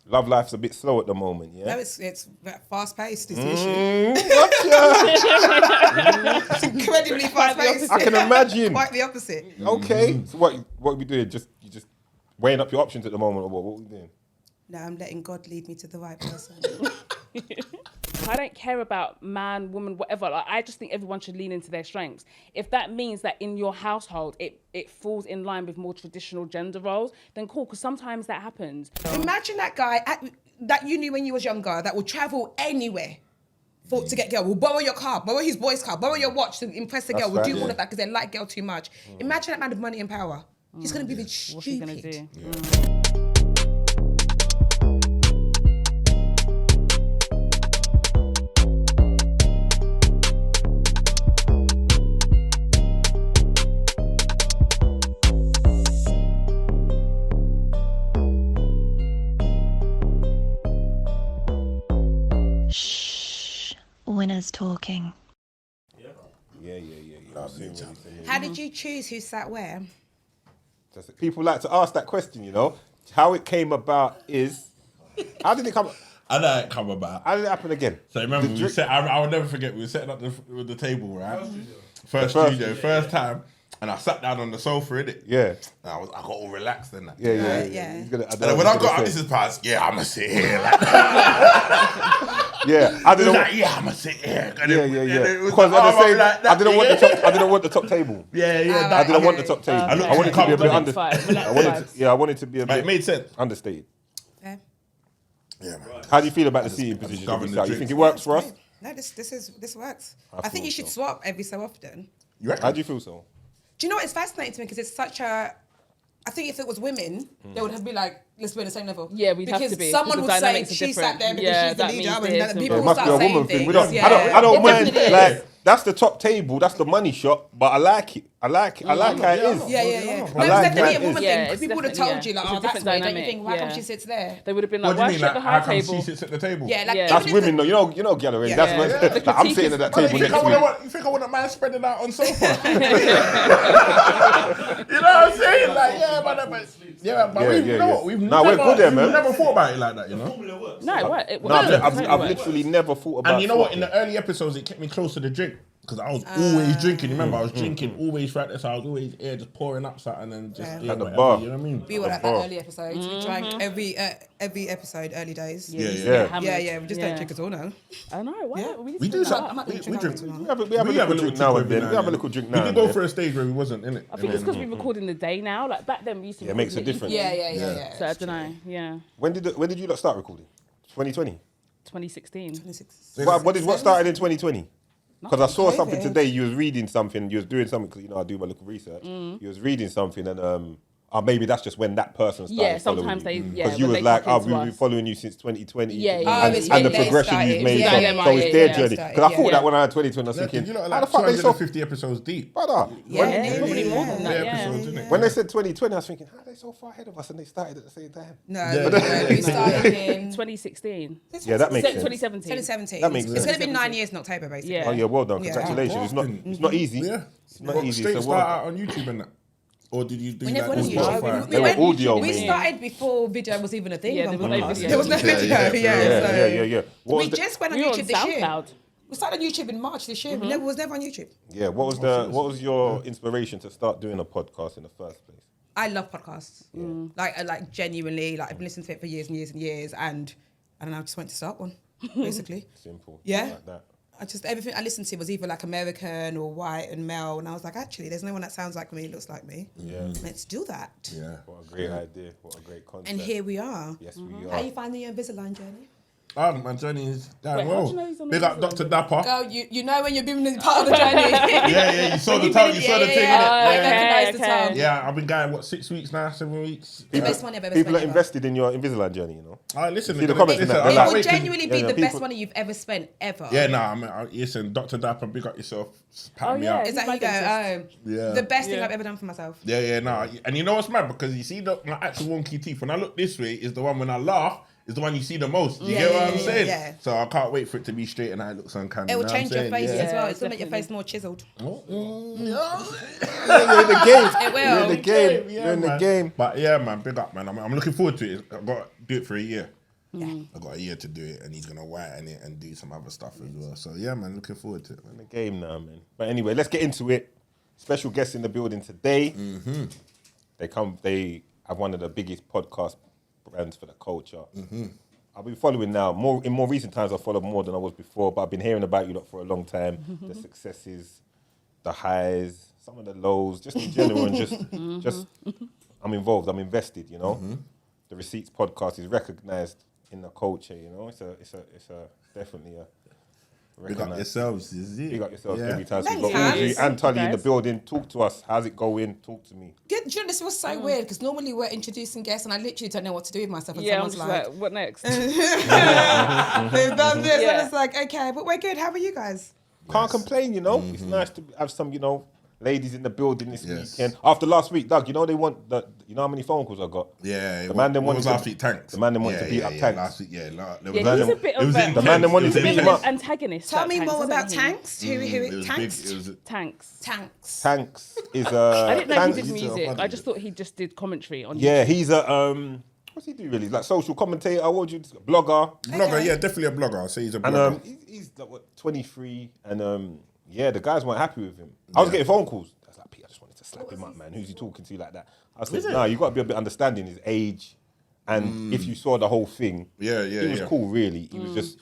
love life's a bit slow at the moment, yeah? No, it's fast paced. Is the issue. Gotcha. It's incredibly fast paced. I can imagine. Quite the opposite. Okay. So what are we doing? You just weighing up your options at the moment, or what? What are we doing? No, I'm letting God lead me to the right person. I don't care about man, woman, whatever. Like, I just think everyone should lean into their strengths. If that means that in your household it falls in line with more traditional gender roles, then cool, because sometimes that happens. Imagine that guy that you knew when you was younger that would travel anywhere to get girl. Will borrow your car, borrow his boy's car, borrow your watch to impress the girl. Will do all of that because they like girl too much. Imagine that man with money and power. He's going to be stupid. What's he going to do? Winners talking. Yeah. How did you choose who sat where? People like to ask that question, you know. How it came about is... How did it come... How did it come about? How did it happen again? So remember, I will never forget, we were setting up the table, right? First time. And I sat down on the sofa, innit? Yeah. And I got all relaxed and that. Yeah. Yeah. And then when I got out, this is past, I'm going to sit here. Like, yeah. I didn't I'm going to sit here. And yeah. Because I didn't want the top table. Yeah. I didn't want the top table. I wanted to be a bit understated. I wanted to be a bit... It made sense. Understated. Fair. Yeah, man. How do you feel about the seating position? You think it works for us? No, this works. I think you should swap every so often. How do you feel so? Do you know what? It's fascinating to me because it's such a... I think if it was women, they would have been like, let's be on the same level. Yeah, we'd have to be. Because someone would say she sat there because she's the leader, and then people It will must be start a woman saying thing. things. I don't mind. definitely Like, that's the top table. That's the money shot. But I like it. I like how it is. Yeah. No, I it's like definitely that a woman Yeah, thing. it's People would have definitely, told you, like, it's a oh, that's different weird. Don't you dynamic, think, why yeah. come she sits there? They would have been What like, do you why mean? sit at the How high come table? she sits at the table? Yeah, like, Yeah. That's even if women, though. You know, Gallery. Yeah. That's like, I'm sitting at that table You next think, week. you think I want a man spreading out on sofa? You know what I'm saying? Like, you know what? We've we're good there, man. We've never thought about it like that, you know? No, I've literally never thought about it. And you know what? In the early episodes, it kept me close to the drink. Because I was always drinking. Remember, I was drinking always throughout this. I was always here just pouring up something and just doing At the whatever, bar. you know what I mean? we were like that early episodes. We drank every episode, early days. Yeah. We just don't drink at all now. I know. Why? Yeah. We do I'm something. not We drinking drink. alcohol. We have a little drink now and then. We have a little drink now. We did go for a stage where we wasn't in it. I think it's because we record in the day now. Like back then, we used to. It makes a difference. Yeah. So I don't know. Yeah. When did you lot start recording? 2020. 2016. What started in 2020? Because I saw something COVID. today. You was reading something. You was doing something because I do my little research. You was reading something and maybe that's just when that person started. Yeah, sometimes following they. Because Yeah, you when was they like, come we've into been us. following you since 2020. Yeah. And the progression you've made. So it's their journey. Because I thought that when I had 2020, I was thinking, You know, how like the fuck they saw 250 episodes deep. brother? Yeah, probably more than that. Yeah. Episodes, innit? When they said 2020, I was thinking, how are they so far ahead of us and they started at the same time? No, we started in 2016. Yeah, that makes sense. 2017. 2017. That makes It's sense. going to be 9 years in October, basically. Yeah. Oh yeah, well done. Yeah. Congratulations. It's not easy. Yeah. It's not easy. Straight So start well out on YouTube and that? Or did you do We that never on went on Spotify? YouTube. They were audio, We man. started before video was even a thing. Yeah, on there was no podcast. video. There was no video. Yeah. What We was the- just went on We were on YouTube this year. SoundCloud. We started on YouTube in March this year. We was never on YouTube. Yeah, what was your inspiration to start doing a podcast in the first place? I love podcasts. Like genuinely, like I've been listening to it for years and years and years, and I don't know, I just went to start one, basically. Simple. Yeah. Like that. Everything I listened to was either like American or white and male, and I was like, actually, there's no one that sounds like me, looks like me. Yeah. Let's do that. Yeah. What a great idea. What a great concept. And here we are. Yes, we How are. you finding your Invisalign journey? My journey is down Wait, how well. do you know he's on Big the up Dr. Dapper. Girl, you know when you're being part of the journey. Yeah, you saw the thing, you saw the thing, I innit? recognise the tongue. Yeah, I've been going, 6 weeks now, 7 weeks? The best one ever. People are invested in your Invisalign journey, you know. Listen, See the comments in that, It like, will wait, genuinely be yeah, the people- best money you've ever spent, ever. Yeah, listen, Dr. Dapper, big up yourself, pat me up. Is that how you go? Yeah. The best thing I've ever done for myself. Yeah, and you know what's mad? Because you see my actual wonky teeth, when I look this way, is the one when I laugh, is the one you see the most. You get what I'm saying? Yeah. So I can't wait for it to be straight and how it looks uncanny. It will you know what change I'm your saying? face Yeah. as well. It's going to make your definitely. face more chiseled. You're in the game. It will. You're in the game. Yeah, You're in the man. game. But yeah, man, big up, man. I'm looking forward to it. I've got to do it for a year. I got a year to do it, and he's gonna whiten it and do some other stuff as well. So yeah, man, looking forward to it. In the game now, man. But anyway, let's get into it. Special guests in the building today. They have one of the biggest podcast brands for the culture. I've been following now. In more recent times, I've followed more than I was before, but I've been hearing about you lot for a long time. The successes, the highs, some of the lows, just in general, and just I'm involved. I'm invested. You know, the Receipts podcast is recognised in the culture. You know, it's a definitely a. Big up yourselves, is it? Big up yourselves every time. So Thanks, you've got Audrey guys. and Tully in the Guys. building. Talk to us. How's it going? Talk to me. Do you know, this was so weird because normally we're introducing guests and I literally don't know what to do with myself. And Yeah, I'm someone's just like, what next? they've done this, and Yeah. it's like, okay, but we're good. How are you guys? Can't complain, you know. It's nice to have some, you know, ladies in the building this Yes. weekend. After last week, Doug, you know they want the. You know how many phone calls I got? Yeah, The man them what wanted was to- last week, Tanks. the man them wanted to beat up Tanks. Last week, there Yeah, was he's them- a bit it was of a The man them wanted to beat him feminist up. antagonist. Tell like me Tanks, more isn't about he? Tanks. Who It was Tanks? big. It was Tanks. Tanks. Tanks is I didn't know Tanks, he did music. I just thought he just did commentary on. Yeah, he's a what's he do really? Like social commentator. What would you blogger? blogger. Yeah, definitely a blogger. I'll say he's a And blogger. he's like what 23, and yeah, the guys weren't happy with him. I was getting phone calls. I was like, Pete, I just wanted to slap him up, man. Who's he talking to like that? I was like, nah, you got to be a bit understanding his age, and if you saw the whole thing, Yeah, he was yeah. cool. Really, he was just.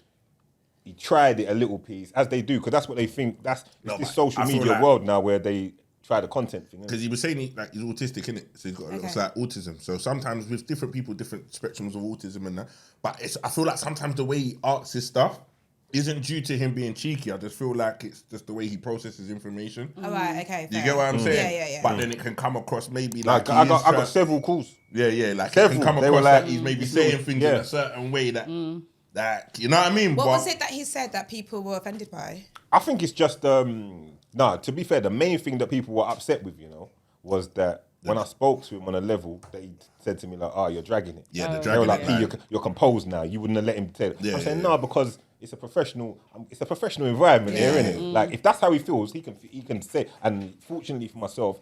He tried it a little piece, as they do, because that's what they think. It's No, this but social I feel media like- world now where they try the content thing. innit? Because he was saying he's autistic, innit? So he's got it's like autism. So sometimes with different people, different spectrums of autism and that. But I feel like sometimes the way he asks his stuff isn't due to him being cheeky. I just feel like it's just the way he processes information. All right, okay. You fair. get what I'm saying? Yeah. But then it can come across maybe Like, like I he got is trying- several calls. Yeah, like it Several. can come They were across like, like he's maybe it's saying little- things yeah. in a certain way that you know what I mean? What But was it that he said that people were offended by? I think it's just to be fair, the main thing that people were upset with, you know, was that when I spoke to him on a level that he said to me like, "Oh, you're dragging it." Yeah, the They were dragging like, it, "P, you're composed now. You wouldn't have let him tell it." Yeah, I'm saying yeah, no, yeah. because it's a professional environment here, isn't it? Like if that's how he feels, he can say. And fortunately for myself,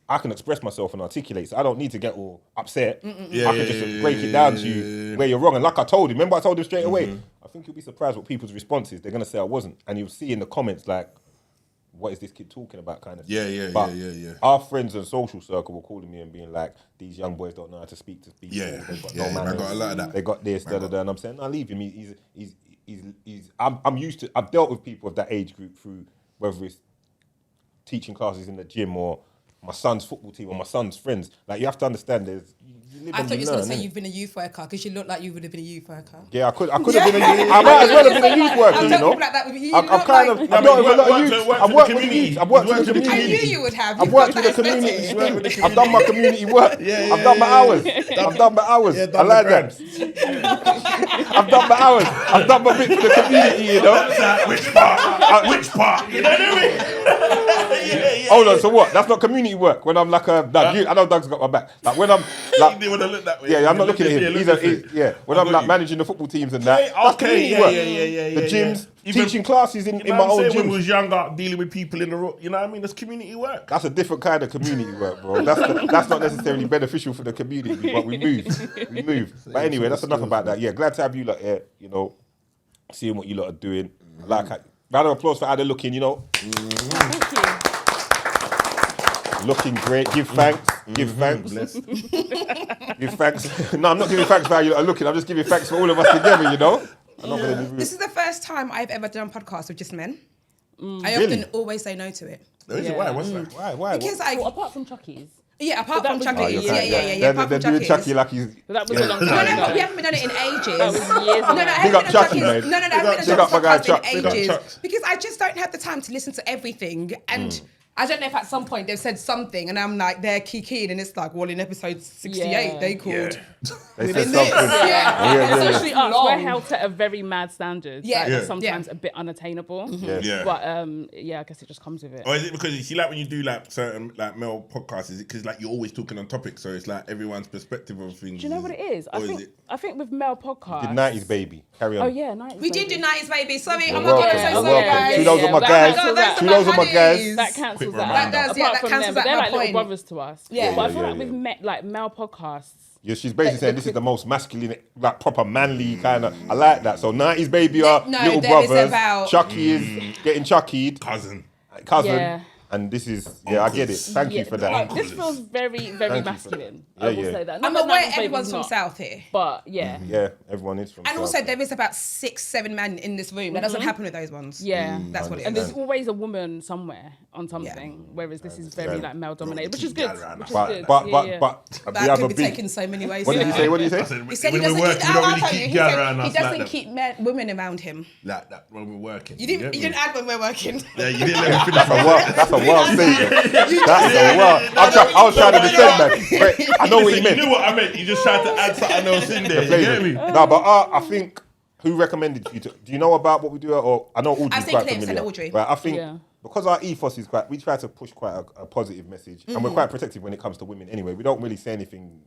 I can express myself and articulate, so I don't need to get all upset. I can just break it down to you where you're wrong. And like I told him, remember I told him straight away, I think you'll be surprised what people's response is. They're going to say I wasn't. And you'll see in the comments like, what is this kid talking about kind of thing. Yeah. Our friends and social circle were calling me and being like, these young boys don't know how to speak to people. Yeah, They've got yeah, no I manners. got a lot of that. They got this, and I'm saying, no, leave him. I'm used to, I've dealt with people of that age group through whether it's teaching classes in the gym or my son's football team or my son's friends. Like, you have to understand, you live I and thought you you were going learn. to say innit? you've been a youth worker because you look like you would have been a youth worker. Yeah, I could have been I might as well have been a youth worker, I'm you talking know. like that with you. I've look kind like- of, No, I've but dealt with a lot of you youth. worked I've with worked the with the community. youth. I've worked with the You worked with the I community. knew you would have. I've You've worked got with the that community. aesthetic. I've done my community work. Yeah, I've done my hours. I've done my hours. Yeah, I done like the that. I've done my hours. I've done my bit for the community, you know. Which part? Which part? You know what I mean? Hold on, so what? That's not community work. When I'm like I know Doug's got my back. Like when I'm You like, didn't want to look that way. yeah, I'm not looking at him. Yeah, He's look different. when I've I'm got like you. managing the football teams and that. Yeah, That's okay, community yeah, work. yeah, The gyms, Even- teaching classes in You know my what I'm own saying? When we gym. was younger, dealing with people in the road, you know what I mean? That's community work. That's a different kind of community work, bro. That's not necessarily beneficial for the community, but we move. But anyway, that's enough about that. Yeah, glad to have you lot here, you know, seeing what you lot are doing. Like, round of applause for how they're looking, you know. Thank you. Looking great. Give thanks. Give thanks. Give thanks. No, I'm not giving thanks for how you lot are looking. I'm just giving thanks for all of us together, you know. I'm not gonna be rude. This is the first time I've ever done a podcast with just men. I Really? often always say no to it. Yeah. Why? What's that? Why? Because Well, apart from Chucky's. apart that from was- Chucky's, Oh, yeah. Apart They're from doing Chucky's. Chucky like he's. But that was a long No, time but we ago. haven't been done it in ages. That was years ago. No, I Big haven't up been Chucky, done mate. Chucky's. No, I Big haven't up done my guy podcast Chuck. in Big up ages Chuck. because I just don't have the time to listen to everything. And I don't know if at some point they've said something and I'm like, they're kikiing and it's like, well, in episode 68, Yeah. they called. They said Within something. this. Yeah. Especially us, Long. we're held to a very mad standard. Yeah. That Yeah. is sometimes a bit unattainable. Yeah. But yeah, I guess it just comes with it. Or is it because you see, like when you do like certain like male podcasts, is it because like you're always talking on topic, so it's like everyone's perspective of things? Do you know what it is? Or is it? I think with male podcasts. The 90s baby. Carry on. Oh yeah, 90s. We did do 90s, baby. Sorry, You're oh my God, welcome. I'm so You're sorry, welcome. guys. Kudos on my That guys. counts as Kudos on my guys. That counts cancels reminder. that. That does, yeah, Apart that from cancels them, but out they're my like little point. brothers to us. Yeah. But I feel Yeah, like yeah. with like male podcasts. Yeah, she's basically saying this is the most masculine, like proper manly kind of. I like that. So 90s baby are No, little there is brothers. about- Chucky is getting chuckied. Cousin. Cousin. Yeah. And this is, yeah, I get it. Thank you for that. This feels very, very Thank you for that. masculine. Yeah, I will yeah. say that. Not I'm that aware 90s everyone's baby's from not, South here. but yeah. Yeah, everyone is from And South. also, there is about 6, 7 men in this room. That doesn't happen with those ones. Yeah. That's what it And is. there's always a woman somewhere on something, whereas this is very like male dominated, which is good. Which is good. But Yeah, yeah. we That have could a be big. taken so many ways. What did you say? What did you I say? said, He said he when doesn't we're working, we don't really keep girl around us he doesn't like that. keep women around him. Like that when we're working. You didn't add when we're working. Yeah, you didn't let me finish my That's a wild statement. That's a wild. I was trying to defend that. But I know what you You meant. knew what I meant. You just tried to add something else in there. You get me? No, but I think who recommended you to? Do you know about what we do? Or I know Audrey's I've seen quite clips familiar. and Audrey. But I think Yeah. because our ethos is quite, we try to push quite a positive message, and we're quite protective when it comes to women. Anyway, we don't really say anything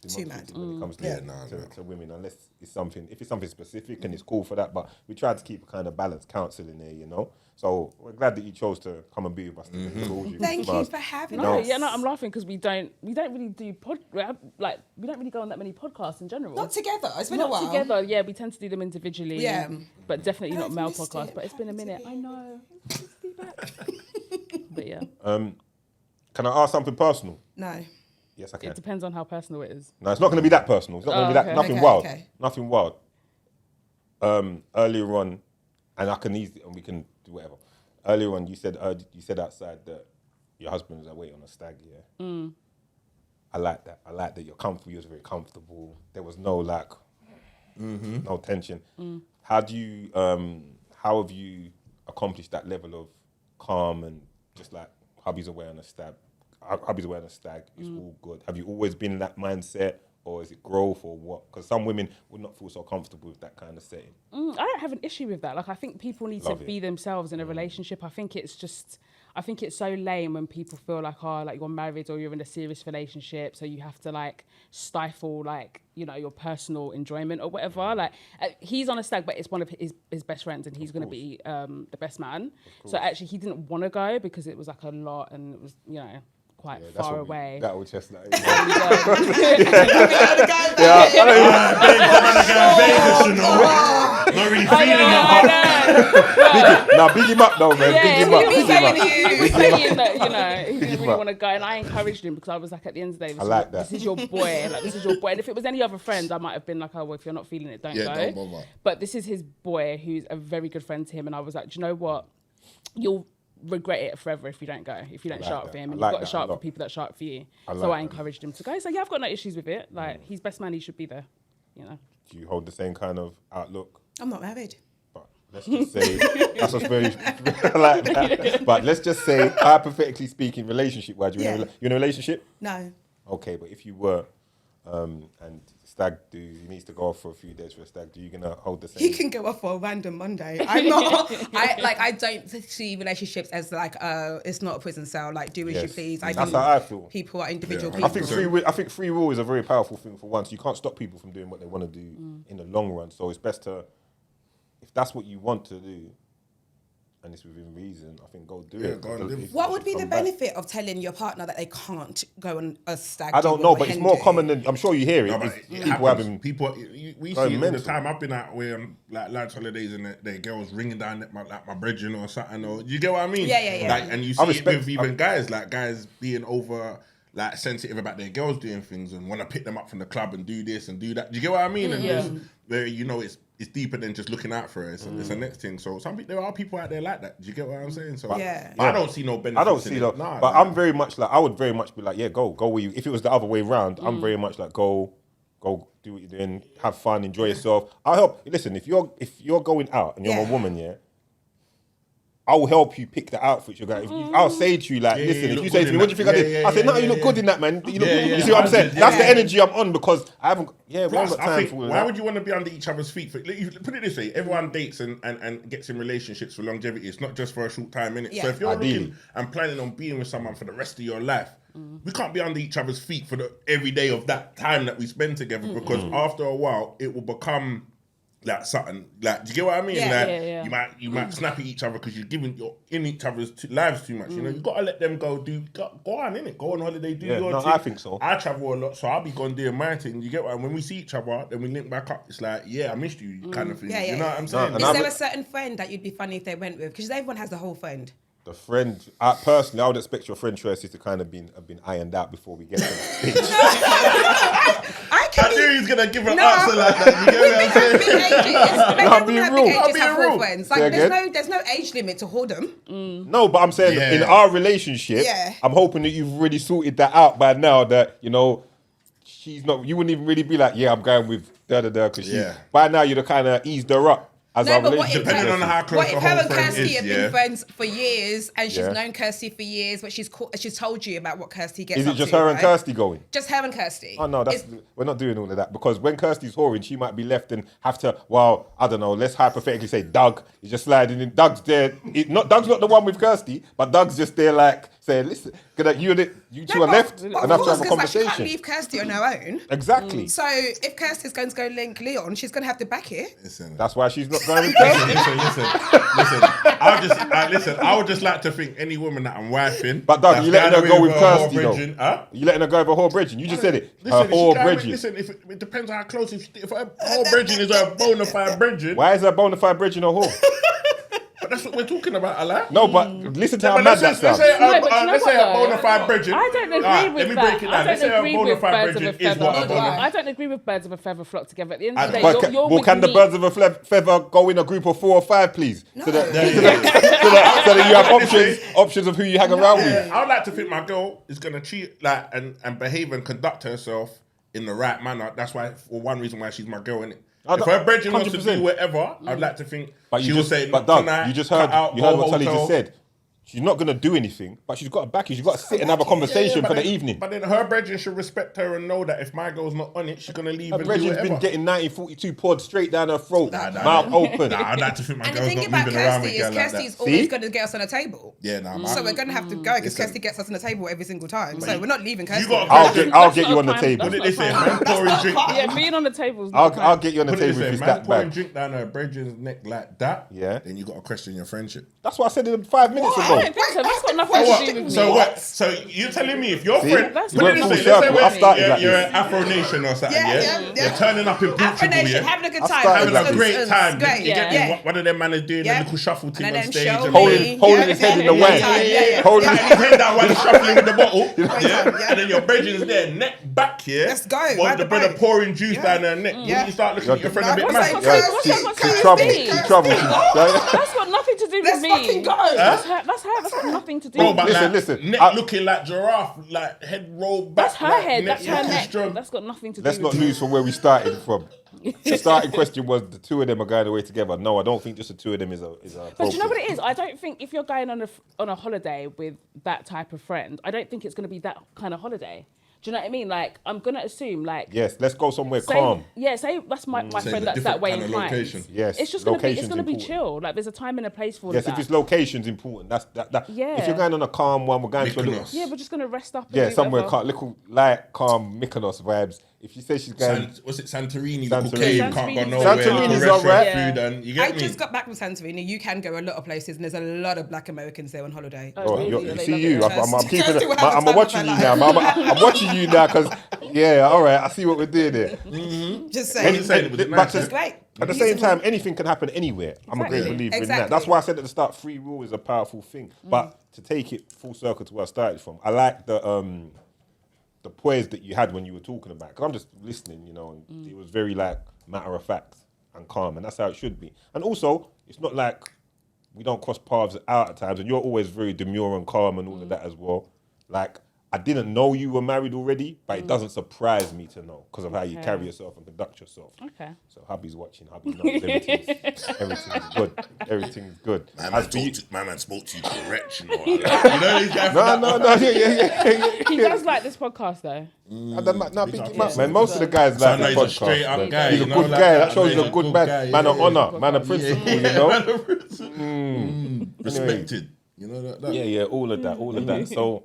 Too mad. when it comes to, Yeah, nah. to women, unless it's something. If it's something specific and it's cool for that, but we try to keep a kind of balanced counsel in there, you know. So we're glad that you chose to come and be with us today. Audrey, Thank you Mars. for having No, us. yeah, no, I'm laughing because we don't really do we don't really go on that many podcasts in general. Not together. It's been a Not while. together, yeah. We tend to do them individually. Yeah. But definitely I not male missed podcasts. it. But it's been a Happy to minute. be I know. Good to be back. But yeah, Can I ask something personal? No. Yes, I can. it depends on how personal it is. No, it's not going to be that personal. It's not going to be that. okay. Nothing Okay, wild. okay. Nothing wild. Earlier on, and I can easily, and we can do whatever. Earlier on, you said outside that your husband was away on a stag. Yeah. I like that. I like that you're comfortable. You was very comfortable. There was no no tension. How do you? How have you accomplished that level of calm and just like hubby's away on a stag? Hubby's away on a stag. It's all good. Have you always been in that mindset, or is it growth, or what? Because some women would not feel so comfortable with that kind of setting. I don't have an issue with that. Like, I think people need Love to it. be themselves in a relationship. I think it's so lame when people feel like, oh, like you're married or you're in a serious relationship, so you have to like stifle like, you know, your personal enjoyment or whatever. Like, he's on a stag, but it's one of his best friends, and he's going to be the best man. So actually, he didn't want to go because it was like a lot, and it was, you know, quite far away. That old chestnut. Not really feeling it. Now big him up though, man. Big him up. he Big was him up. saying that, you know, he didn't really want to go, and I encouraged him because I was like, at the end of the day, this is your boy. Like, this is your boy. And if it was any other friend, I might have been like, oh, well, if you're not feeling it, don't go. don't bother. But this is his boy, who's a very good friend to him, and I was like, do you know what? You'll regret it forever if you don't go, if you don't show up for him. And I like you've got to that show a up for lot. people that show up for you. like So I that. encouraged him to go. So yeah, I've got no issues with it. Like, he's best man, he should be there, you know. Do you hold the same kind of outlook? I'm not married. But let's just say that's what's very I like that. But let's just say, hypothetically speaking, relationship-wise, you're in a relationship. No. Okay, but if you were, and stag do, he needs to go off for a few days for a stag do, you gonna hold the same? He can go off for a random Monday. I'm not. I don't see relationships as like it's not a prison cell. Like, do as you Yes. please. That's how I feel. People are individual Yeah, people. I think free will is a very powerful thing for once. You can't stop people from doing what they want to do in the long run. So it's best to, if that's what you want to do, and it's within reason, I think go do it. go and live. If- What if would be the come back- benefit of telling your partner that they can't go on a stag? I don't do know, or but it's hen more do? common than, I'm sure you hear it. No, but It's it people happens. having, People, we see going it all mental. the time. I've been out where like lads holidays and the girls ringing down at my brethren or something. Or you get what I mean? Yeah. Like, and you I see it respect- with even guys, like guys being over like sensitive about their girls doing things and want to pick them up from the club and do this and do that. Do you get what I mean? And there's where you know it's deeper than just looking out for her. It's the next thing. So there are people out there like that. Do you get what I'm saying? So Yeah. I don't see no benefits. I don't see in that. it. Nah, But nah. I'm very much like, I would very much be like, yeah, go where you, if it was the other way around, I'm very much like, go do what you're doing, have fun, enjoy yourself. I'll help. Listen, if you're going out and you're a woman, yeah, I'll help you pick the outfit you're going. I'll say to you, like, Yeah, listen, you if look you say good to in me, what do you think that. I did? Yeah, I say, no, yeah, you look yeah. good in that, man. You look, Yeah, you see what I'm saying? 100, That's the yeah. energy I'm on because I haven't, we haven't Plus, got I time think, for all why that. would you want to be under each other's feet? Put it this way, everyone dates and gets in relationships for longevity. It's not just for a short time, innit? Yeah. So if you're Ideally. looking and planning on being with someone for the rest of your life, we can't be under each other's feet for the every day of that time that we spend together because after a while, it will become like something, like, do you get what I mean? Yeah. Like, Yeah. you might snap at each other because you're in each other's lives too much. You know, you gotta let them go on, innit? Go on holiday, do your thing. I think so. I travel a lot, so I'll be gone doing my thing. You get what? And when we see each other, then we link back up. It's like, yeah, I missed you, kind of thing. Yeah, You know what I'm saying? and Is there a certain friend that you'd be funny if they went with? Because everyone has the whole friend. The friend, personally, I would expect your friend choices to kind of have been ironed out before we get to the stage. I knew he was gonna give an answer like that. You get what I'm saying? I'm being real. I'm being real. Friends. Like, there's no age limit to hold them. No, but I'm saying in our relationship, I'm hoping that you've already sorted that out by now. That she's not. You wouldn't even really be like, I'm going with because by now you'd have kind of eased her up. Depending on how close the her whole and friend Kirsty is, have been friends for years, and she's known Kirsty for years, but she's told you about what Kirsty gets up to. Is it just her and Kirsty going? Just her and Kirsty. Oh no, we're not doing all of that, because when Kirsty's whoring, she might be left and have to. Well, I don't know. Let's hypothetically say Doug is just sliding in. Doug's there. Doug's not the one with Kirsty, but Doug's just there, like saying, "Listen, you two are left and have to have a conversation." She can't leave Kirsty on her own. Exactly. So if Kirsty's going to go link Leon, she's going to have to back it. Listen. That's why she's not going with Kirsty. Listen. I would just like to think any woman that I'm wifing. But Doug, you letting her go with Kirsty though? Huh? You letting her go with her whore bridging? You just said it. Listen, her whore bridging. Listen, it depends on how close. If her whore bridging is her bona fide bridging. Why is her bona fide bridging a whore? But that's what we're talking about, Allah. No, but listen to how mad that sounds. Let's say a bona fide bridging. I don't agree with that. Let me break it down. Let's say a bona fide bridging is what a bona. I don't agree with birds of a feather flock together. At the end of the day, Can the birds of a feather go in a group of 4 or 5, please? No. So that you have options of who you hang around with. I would like to think my girl is gonna cheat and behave and conduct herself in the right manner. That's why, for one reason why she's my girl, innit? If her brethren wants to do whatever, I'd like to think she will say, but Doug, tonight, you heard what Tully just said. She's not going to do anything, but she's got to back you. She's got to sit and have a conversation for the evening. But then her brethren should respect her and know that if my girl's not on it, she's going to leave her and do whatever. Her been getting 1942 poured straight down her throat, mouth open. I'd like to think my and the girl's thing not about moving around Kirsty with is girl Kirsty's like always going to get us on a table. Yeah, So we're going to have to go because Kirsty gets us on the table every single time. So we're not leaving Kirsty. I'll get you on the table. What did they say? Man pouring drink. Yeah, being on the table. I'll get you on the table if it's that bad. Pouring drink down her brethren's neck like that. Yeah. Then you got to question your friendship. That's what I said 5 minutes ago. I don't think so. That's got nothing to do with me. So what? So you're telling me if your friend, I've started like you're this. an Afro Nation or something, you're turning up in Portugal, Afro Nation, having a good time, having a great time. Great, You get me? One of them man is doing a little shuffle thing on stage, holding his head in the wine, holding his head down while he's shuffling with the bottle, and then your brethren's there, neck back here. Let's go. While the brother pouring juice down her neck. You start looking at your friend a bit mad. She's trouble. That's got nothing to do with me. Let's fucking go. That's her. That's got nothing to do with me. Listen. Neck looking like giraffe, like head rolled back. That's her head. That's her neck. Strong. That's got nothing to do Let's with not me. lose from where we started from. The starting question was the two of them are going away together. No, I don't think just the two of them is a But you know what it is? I don't think if you're going on a holiday with that type of friend, I don't think it's going to be that kind of holiday. Do you know what I mean? Like, I'm going to assume, like... Yes, let's go somewhere calm. Yeah, say that's my friend that's that way inclined. Yes, it's just going to be chill. Like, there's a time and a place for that. Yes, if it's location's important. That. Yeah. If you're going on a calm one, we're going to a little... Yeah, we're just going to rest up. Yeah, somewhere calm, little light, calm Mykonos vibes. If she says she's going... What's it, Santorini? Little cave, can't go nowhere. Santorini's alright. Food and you get me? I just got back from Santorini. You can go a lot of places, and there's a lot of Black Americans there on holiday. I'm watching you now. I'm watching you now because, yeah, all right, I see what we're doing here. Just saying. It's great. At the same time, anything can happen anywhere. I'm a great believer in that. That's why I said at the start, free will is a powerful thing. But to take it full circle to where I started from, I like the poise that you had when you were talking about. Because I'm just listening, and it was very like matter of fact and calm, and that's how it should be. And also, it's not like we don't cross paths out at times, and you're always very demure and calm and all of that as well. Like, I didn't know you were married already, but it doesn't surprise me to know because of how you carry yourself and conduct yourself. Okay. So hubby's watching, hubby knows everything's good. Everything's good. My man spoke to you correct, you know. These guys. No, yeah. He does like this podcast though. Man, most of the guys like this podcast. Straight up guy. He's a good guy. That shows he's a good man. Man of honor, man of principle, Respected. You know that? Yeah, all of that. So,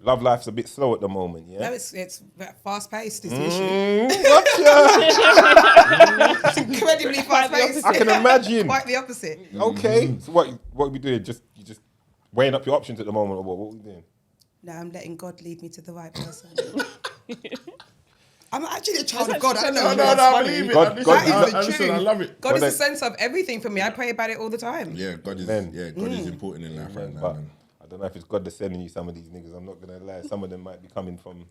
love life's a bit slow at the moment, yeah? No, it's fast paced, is the issue. opposite. I can imagine. Quite the opposite. Okay. So what are we doing? You just weighing up your options at the moment, or what? What are we doing? No, I'm letting God lead me to the right person. I'm actually a child of God. I don't know. No, That's I funny. believe it. God- Listen, God is the listen, truth. I love it. God is Well, the sense of everything for me. I pray about it all the time. Yeah, God is. Amen. Yeah, God is important in life right now, But man. I don't know if it's God that's sending you some of these niggas. I'm not gonna lie. Some of them might be coming from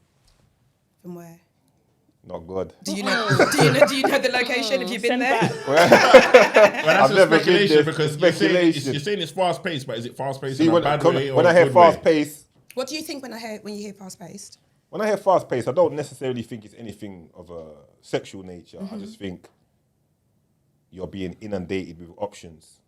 From where? not God. Do you know? Do you know the location? Have you been Send there? back. Well, that's I've a never been speculation there. because Speculation. you're saying it's fast paced, but is it fast paced See, in a when, bad when, way or when I a hear good way? fast pace, What do you think when you hear fast paced? when I hear fast pace, I don't necessarily think it's anything of a sexual nature. I just think you're being inundated with options.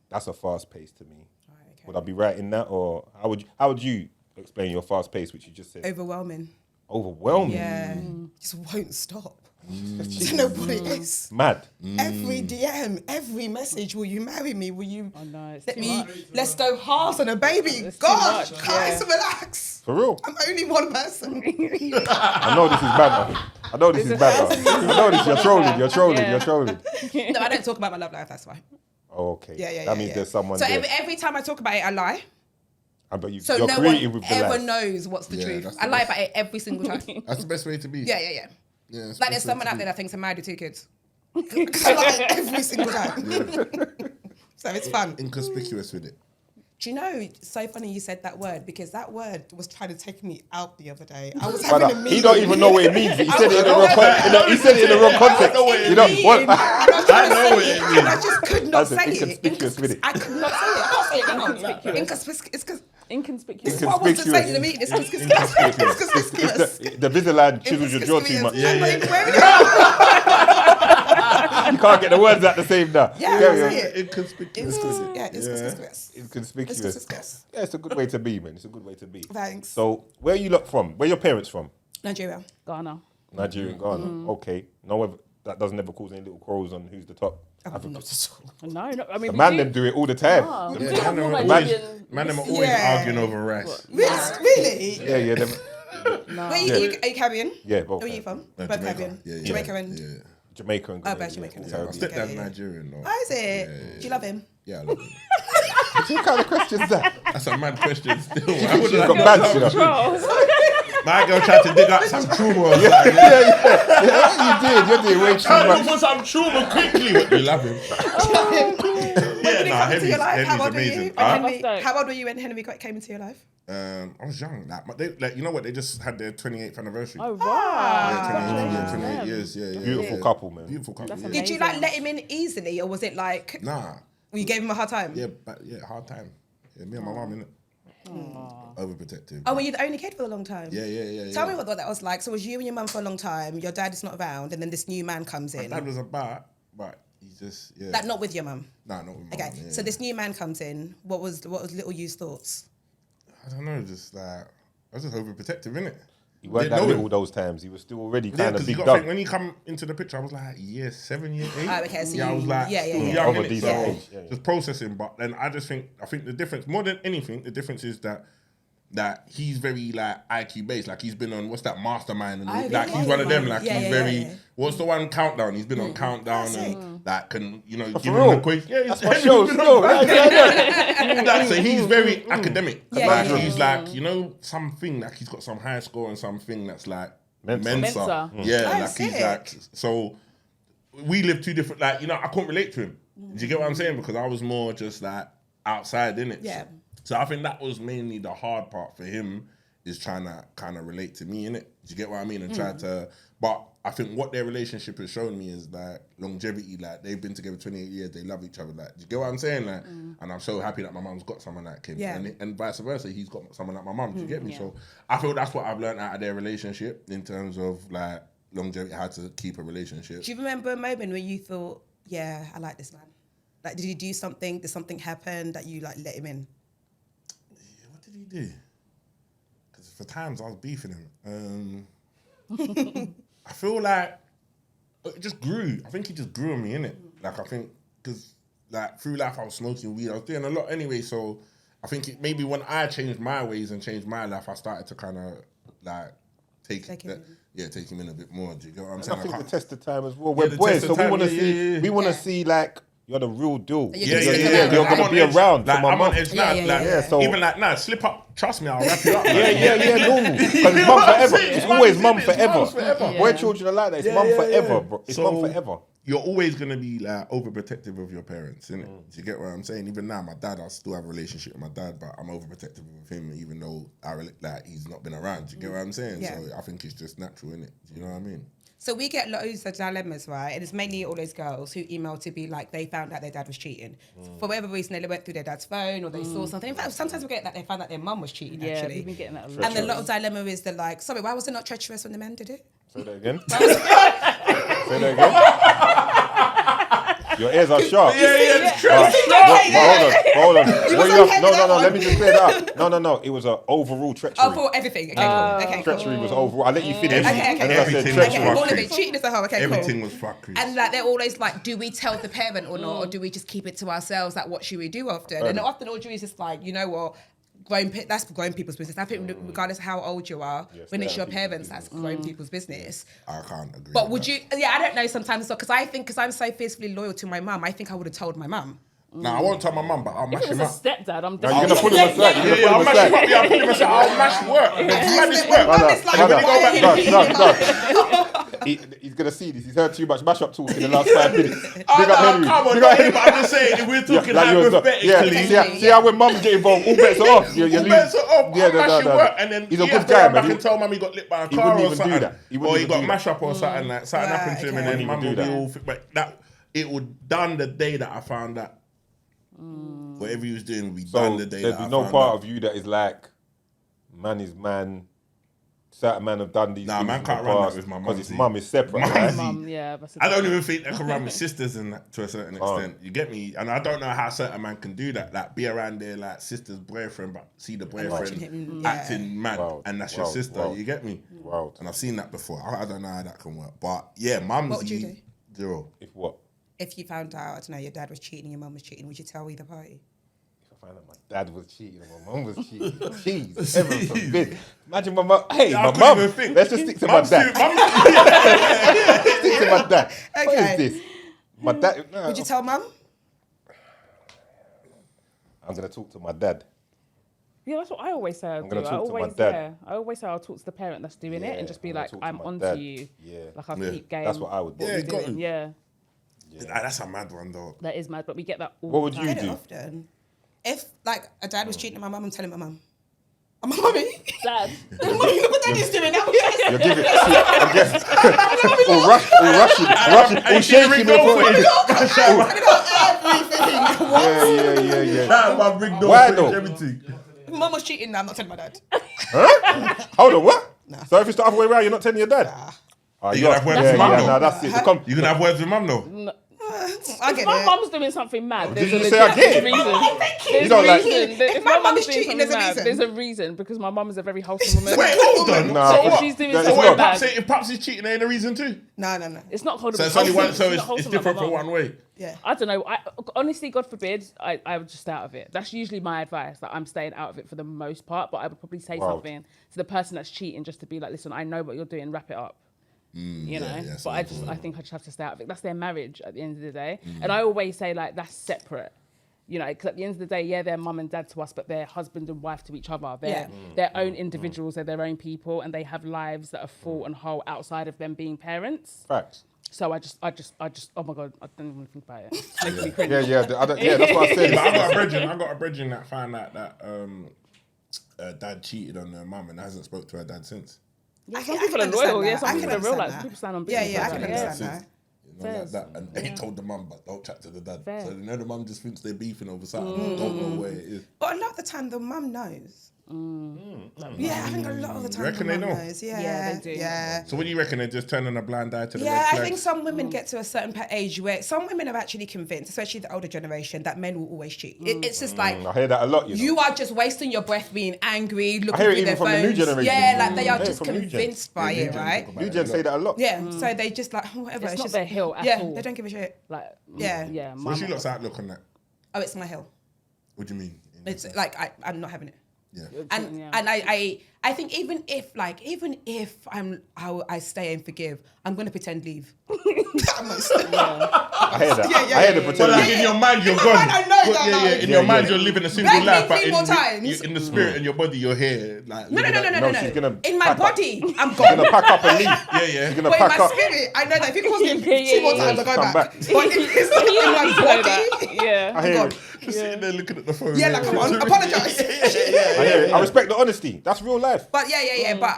That's a fast pace to me. Right, okay. Would I be right in that, or how would you explain your fast pace, which you just said? Overwhelming. Overwhelming. Yeah. Just won't stop. Do you know what it is? Mad. Every DM, every message, will you marry me? Will you Oh no, it's let too me, much. let's go halves on a baby? It's too Gosh, much, guys, yeah. relax. For real. I'm only one person. I know this is bad. I know this is bad. I know this. You're trolling. You're trolling. Yeah. You're trolling. No, I don't talk about my love life, that's why. Oh, okay. Yeah. That means there's someone So there. every time I talk about it, I lie. But So you're no creative one with the ever lies. knows what's the Yeah, truth. that's the I lie best. about it every single time. That's the best way to be. Yeah. Yeah, it's Like the there's best way someone to out be. there that thinks I'm married with 2 kids. Because I lie every single time. So it's fun. Inconspicuous with it. Do you know, it's so funny you said that word because that word was trying to take me out the other day. I was Brother, having a meeting. he don't even know what it means. He said it in the wrong context. He said it in the wrong context. know what it You know means. what? I know what it And I means. just could not That's say an it. inconspicuous with it. I could not say it. I can't say it now. Inconspicuous. It's because Inconspicuous. it's what I wanted to say in the meeting. It's conspicuous. The Invisalign chisels your jaw too much. I'm not even wearing it. You can't get the words out the same now. Yeah, Carry I on. say it. Inconspicuous. It's conspicuous. Inconspicuous. It's conspicuous. Yeah, it's a good way to be, man. It's a good way to be. Thanks. So, where you lot from? Where your parents from? Nigeria. Ghana. Nigeria, Ghana. Okay. No, that doesn't ever cause any little quarrels on who's the top. Oh, not at all. No, I mean, The man them do it all the time. We Yeah, do have more man, Nigerian. them are always Yeah. arguing over rice. Really? Yeah. Them, Where are you Caribbean? Yeah, both. Where are you from? No, Both Jamaica. Caribbean. Yeah. Jamaica and... Yeah. Jamaica and Oh, Grenada, both Jamaican and My Caribbean. stepdad's Okay, yeah. Nigerian, though. Oh, is it? Do you love him? Yeah, I love him. What kind of question is that? That's a mad question still. I would She's like got bags, you know. Trolls. My girl tried to dig up some trauma. Or something. You did way too Trying to much. put some trauma quickly. We love him. When did he come into your life? How old were you? amazing. When Huh? Henry, That's dope. how old were you when Henry came into your life? I was young. You know what? They just had their 28th anniversary. Oh, right. Yeah, 28 years. Yeah. Beautiful couple, man. Beautiful couple. That's Yeah. Did you Amazing. let him in easily, or was it like Nah. you gave him a hard time? Yeah, but hard time. Yeah, me and my mum, innit? Overprotective. Oh, were you the only kid for a long time? Yeah. Tell me what that was like. So, it was you and your mum for a long time. Your dad is not around, and then this new man comes in. Dad was about, but he just Like not with your mum. Nah, not with my Okay. mum, yeah. So this new man comes in. What was little you's thoughts? I don't know, just like I was just overprotective, innit? He weren't Didn't that know little him. those times. He was still already Yeah, kind of because you big got to dog. think, when he come into the picture, I was like, year 7, year 8. Oh, okay, so yeah, I was you- like, yeah, still yeah. young, Of a innit? decent So age, yeah. just processing. But then I think the difference, more than anything, the difference is that he's very like IQ based. Like he's been on what's that Mastermind, and Oh, like really? he's one of them. Like Yeah, he's yeah, very yeah. what's the one Countdown? He's been on Countdown Sick. and that can give For him real? the quiz. Yeah, That's my show. so he's very academic. Yeah, like yeah, he's yeah. like something like he's got some high score and something that's like Mensa. Mensa. Yeah, Oh, like he's sick. like so. We live two different. Like I couldn't relate to him. Do you get what I'm saying? Because I was more just like outside, innit? Yeah. So I think that was mainly the hard part for him is trying to kind of relate to me, innit? Do you get what I mean? And try to. But I think what their relationship has shown me is like longevity. Like they've been together 28 years. They love each other. Like, do you get what I'm saying? Like, and I'm so happy that my mum's got someone like him. Yeah. And vice versa, he's got someone like my mum. Do you get me? So I feel that's what I've learned out of their relationship in terms of like longevity, how to keep a relationship. Do you remember a moment when you thought, yeah, I like this man? Like, did he do something? Did something happen that you like let him in? What did he do? Because for times I was beefing him. I feel like it just grew. I think he just grew on me, innit? Like I think because like through life I was smoking weed. I was doing a lot anyway. So I think maybe when I changed my ways and changed my life, I started to kind of like take him in a bit more. Do you get what I'm And saying? I think can't- the test of time as well. Yeah, We're the boys, test so of we time, want to yeah, see. yeah. We want to see like you're the real deal. Yeah, You're I'm gonna on be edge. around for Like, my I'm on mum. edge now. Yeah, Like, yeah. So- even like now, slip up. Trust me, I'll wrap you up. Like, Yeah, normal. Because it's know mum what I'm forever. saying? It's It's always mum, mum isn't it? It's forever. mums forever. Boy children are like that. It's mum forever, bro. It's mum forever. You're always gonna be like overprotective of your parents, innit? Do you get what I'm saying? Even now, my dad, I still have a relationship with my dad, but I'm overprotective of him, even though like he's not been around. Do you get what I'm saying? Yeah. So I think it's just natural, innit? Do you know what I mean? So we get loads of dilemmas, right? And it's mainly all those girls who email to be like, they found out their dad was cheating. For whatever reason, they went through their dad's phone or they saw something. In fact, sometimes we get that they found out their mum was cheating, Yeah, actually. we've been getting that a lot. And the lot of dilemma is they're like, sorry, why was it not treacherous when the men did it? Say that again. Say that again. Your ears are sharp. it's true. Hold on. What was you okay have, with that no. one? Let me just clear that up. No. It was an overall treachery. Oh, for everything. Okay, cool. Okay, cool. Treachery was overall. I'll let you finish. Okay. And then I said Everything treachery. Okay, all of fuckery. it. Cheating as a whole. Okay, Everything cool. was fuckery. And like they're always like, do we tell the parent or not, or do we just keep it to ourselves? Like, what should we do often? And often Audrey is just like, you know what, that's grown people's business. I think regardless of how old you are, when it's your parents, that's grown people's business. I can't agree. But with would you? Yeah, I don't know sometimes because because I'm so fiercely loyal to my mum, I think I would have told my mum. Nah, I won't tell my mum, but I'll mash If it him was up. a stepdad, I'm Now you're definitely. gonna put him aside. You're Yeah, I'll gonna mash put him him up. aside. Yeah, I'll put him aside. I'll mash work. Mash work. Mum is like, No, why are you no. He's gonna see this. He's heard too much mash up talk in the last 5 minutes. Big Oh, up no, Henry. come on, Big no, up Henry. but I'm just saying, if we're talking Like you're- hypothetically, yeah. See how when mums get involved, all bets are off. You're all bets are off. Yeah, I'll mash your work, and then he's a he good has to guy, come back man. and tell mum he got lit by a he car wouldn't or even do something, that. He wouldn't or he even got do mash up or something like something Right, happened to him, okay. and then He mum wouldn't would be even all. But that it would done the day that I found out. Whatever he was doing would be done So the day there'd that be I no found part out. of you that is like, man is man. Certain man have done these Nah, things man in can't the run that past with my because his mumsy. mum is separate. Mumsy. Right? Mum, yeah, that's a I don't even think they can run with sisters and that to a certain Oh. extent. You get me? And I don't know how certain man can do that. Like be around their like sister's boyfriend, but see the watching boyfriend him, yeah. acting mad, Wild, and that's your wild, sister. wild. You get me? Wild. And I've seen that before. I don't know how that can work, but yeah, mum's What would you do? zero. If what? If you found out, I don't know, your dad was cheating, your mum was cheating, would you tell either party? If I found out my dad was cheating and my mum was cheating, jeez, heaven forbid. Imagine my mum. Hey, I my couldn't mum. even think. Let's just stick to my Mum's dad. Stick to my dad. What Okay. is this? My dad. No, Would you tell mum? I'm gonna talk to my dad. Yeah, that's what I always say. I gonna talk I to my always, dad. yeah, I always say I'll talk to the parent that's doing it Yeah, and just be I'm gonna like, talk to I'm my onto dad. you. Yeah. Like I'll Yeah. keep going. That's what I would do. Yeah, What got we're doing. you. Yeah, That's a mad one though. that is mad, but we get that all What would the you time. I get it do? often. If like a dad was cheating on my mum, I'm telling my mum. I'm a mummy. Dad. Mummy, look what daddy's doing now. You're giving. I guess. Or rushing, or shaking the phone. I'm telling her everything. Yeah. That my big dog Why footage, though? everything. Mum was cheating now, I'm not telling my dad. Hold on, what? So if it's the other way around, you're not telling your dad? Oh, You gonna have words with mum, though? nah, that's it. The You gonna have words with mum though? I get My it. mum's doing something mad. Did There's you a just say I get it? reason. There's You don't a like- reason. If If my my mum mum's is doing cheating, something there's a mad, reason. there's a reason because my mum is a very wholesome woman. Wait, hold on. Nah, so if what? she's doing That's So something wait, bad, if Pops is cheating, there ain't a reason too. No. it's not called. So it's only one. So not it's wholesome different like for my mum. one way. Yeah. I don't know. Honestly, God forbid, I would just stay out of it. That's usually my advice. That I'm staying out of it for the most part. But I would probably say Wow. something to the person that's cheating, just to be like, listen, I know what you're doing. Wrap it up. You know. yeah, But I think I just have to stay out of it. That's their marriage at the end of the day. And I always say like that's separate. You know, because at the end of the day, yeah, they're mum and dad to us, but they're husband and wife to each other. They're their own individuals. They're their own people, and they have lives that are full and whole outside of them being parents. Facts. So I just, oh my God, I don't even think about it. It's making me cringe. Yeah, that's what I said. But I got a brethren that found out that dad cheated on their mum and hasn't spoke to her dad since. Yeah, I some can people are understand loyal. Yeah, that. some I people can are real. Like understand some that. people stand on Yeah, business. I like can that. understand that. You know, like that. And he told the mum, but don't chat to the dad. Fair. So you know the mum just thinks they're beefing over something. Don't know where it is. But a lot of the time, the mum knows. Yeah, I think a lot of the time Reckon the they mum know? knows. Yeah, Yeah, they do. Yeah. So what do you reckon? They're just turning a blind eye to the red Yeah, I flags? think some women get to a certain age where some women are actually convinced, especially the older generation, that men will always cheat. It's just like I hear that a lot. you are just wasting your breath being angry, looking hear it through their even from the new phones. generation. Yeah, like they are I hear it just from new gen. convinced by Yeah, new it, gen right? talk about New gen say that a lot. Yeah, so they just like whatever. It's not just their hill at yeah, all. they don't give a shit. Like, Yeah. yeah. What's your lot's outlook on that? Oh, it's my hill. What do you mean? It's like I'm not having it. Yeah. And I think even if I stay and forgive, I'm gonna pretend leave. I hear that. I hear the pretend. But like in your mind, you're gone. I know that. In your mind, you're living a single Beg me life, but 3 more times. in the spirit and your body, you're here. Like, No. she's gonna In my pack up. body, I'm She's gonna gone. pack up and leave. Yeah. She's gonna But in pack my up. spirit, I know that if you call me 2 more times, I'll go come back. back. But if it's not in my body, Yeah. I hear I'm it. gone. Just sitting there looking at the phone. Yeah, like, come on, apologise. I hear it. I respect the honesty. That's real life. But but